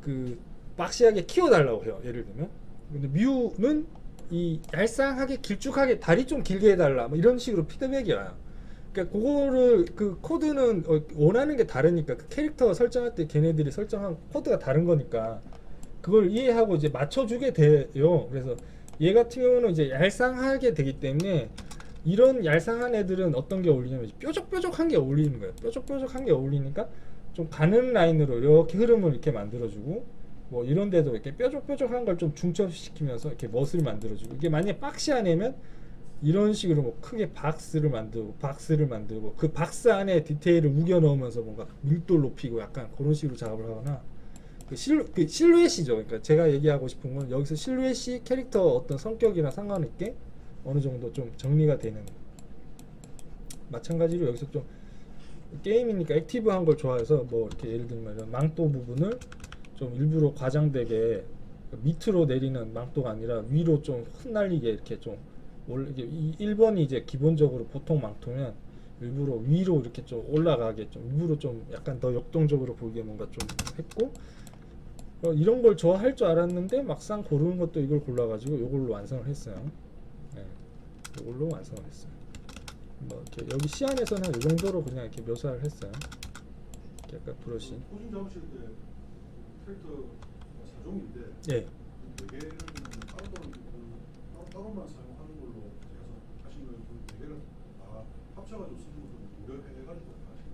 Speaker 1: 그 박시하게 키워달라고 해요. 예를 들면. 근데 뮤는 이 얄쌍하게 길쭉하게 다리 좀 길게 해달라 뭐 이런 식으로 피드백이 와요. 그러니까 그거를 그 코드는 원하는 게 다르니까, 그 캐릭터 설정할 때 걔네들이 설정한 코드가 다른 거니까 그걸 이해하고 이제 맞춰주게 돼요. 그래서 얘 같은 경우는 이제 얄쌍하게 되기 때문에, 이런 얄쌍한 애들은 어떤 게 어울리냐면 뾰족뾰족한 게 어울리는 거예요. 뾰족뾰족한 게 어울리니까 좀 가는 라인으로 이렇게 흐름을 이렇게 만들어주고, 뭐 이런 데도 이렇게 뾰족뾰족한 걸 좀 중첩시키면서 이렇게 멋을 만들어주고, 이게 만약에 박시안이면 이런 식으로 뭐 크게 박스를 만들고 그 박스 안에 디테일을 우겨 넣으면서 뭔가 밀도를 높이고 약간 그런 식으로 작업을 하거나, 그 실루엣이죠. 그러니까 제가 얘기하고 싶은 건 여기서 실루엣이 캐릭터 어떤 성격이나 상관없게 어느 정도 좀 정리가 되는. 마찬가지로 여기서 좀 게임이니까 액티브한 걸 좋아해서 뭐 이렇게 예를 들면 이런 망토 부분을 좀 일부러 과장되게 밑으로 내리는 망토가 아니라 위로 좀 흩날리게 이렇게 좀 이게 1번이 이제 기본적으로 보통 망토면 일부러 위로 이렇게 좀 올라가게 좀 일부러 좀 약간 더 역동적으로 보이게 뭔가 좀 했고 이런 걸 좋아할 줄 알았는데 막상 고르는 것도 이걸 골라가지고 이걸로 완성을 했어요. 네, 이걸로 완성을 했어요. 뭐 이렇게 여기 시안에서는 이 정도로 그냥 이렇게 묘사를 했어요. 이렇게 약간 브러쉬.
Speaker 4: 포징 잡으실 때 캐릭터 4종인데
Speaker 1: 예.
Speaker 4: 4개는 따로만 사용하는 걸로 해서 하신 거예요? 4개를 다 합쳐가지고 쓰는 것도 고려해가지고 하신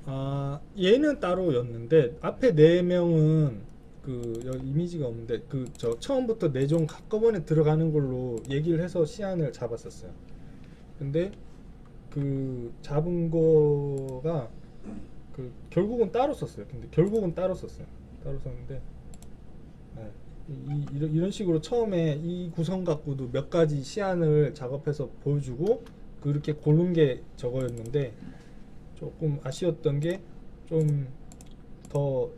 Speaker 4: 거예요?
Speaker 1: 아 얘는 따로였는데 앞에 4명은 그 여기 이미지가 없는데 그 저 처음부터 4종 한꺼번에 들어가는 걸로 얘기를 해서 시안을 잡았었어요. 근데 그 잡은 거가 그 결국은 따로 썼어요. 근데 결국은 따로 썼어요. 따로 썼는데 네. 이런 식으로 처음에 이 구성 갖고도 몇 가지 시안을 작업해서 보여주고 그렇게 고른 게 저거였는데 조금 아쉬웠던 게 좀 더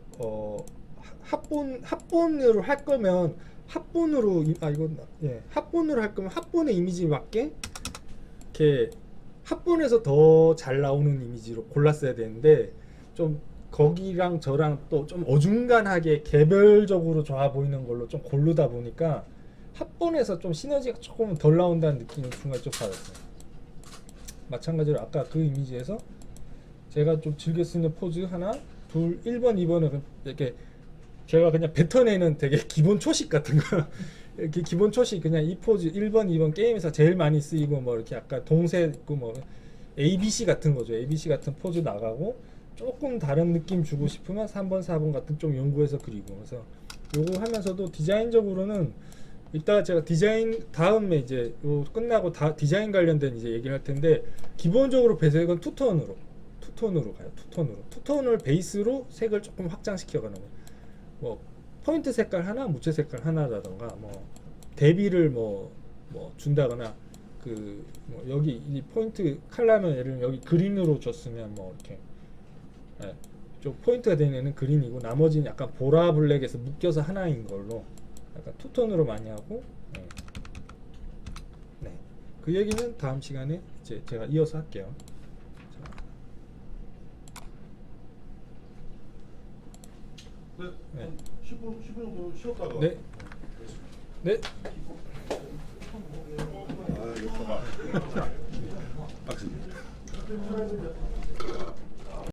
Speaker 1: 합본으로 할 거면 합본으로 합본으로 할 거면 합본의 이미지에 맞게 이렇게 합본에서 더 잘 나오는 이미지로 골랐어야 되는데 좀 거기랑 저랑 또 좀 어중간하게 개별적으로 좋아 보이는 걸로 좀 고르다 보니까 합본에서 좀 시너지가 조금 덜 나온다는 느낌을 중간에 좀 받았어요. 마찬가지로 아까 그 이미지에서 제가 좀 즐겨 쓰는 포즈 하나, 둘, 1번, 2번은 이렇게 제가 그냥 뱉어내는 되게 기본 초식 같은 거 이렇게 기본 초식 그냥 이 포즈 1번, 2번 게임에서 제일 많이 쓰이고 뭐 이렇게 약간 동세 있고 뭐 ABC 같은 거죠. ABC 같은 포즈 나가고 조금 다른 느낌 주고 싶으면 3번, 4번 같은 좀 연구해서 그리고 그래서 요거 하면서도 디자인적으로는 이따가 제가 디자인 다음에 이제 요 끝나고 다 디자인 관련된 이제 얘기를 할 텐데 기본적으로 배색은 투톤으로 가요. 투톤을 베이스로 색을 조금 확장시켜 가는 거예요. 뭐 포인트 색깔 하나, 무채 색깔 하나라던가 뭐 대비를 뭐 준다거나 그 뭐 여기 이 포인트 컬러면 예를 들면 여기 그린으로 줬으면 뭐 이렇게 좀 포인트가 되는 애는 그린이고 나머지는 약간 보라 블랙에서 묶여서 하나인 걸로 약간 투톤으로 많이 하고 네. 그 얘기는 다음 시간에 이제 제가 이어서 할게요.
Speaker 4: 네. 10분 정도 쉬었다가
Speaker 1: 네. 네.
Speaker 4: 아, 이거 봐봐. 박수.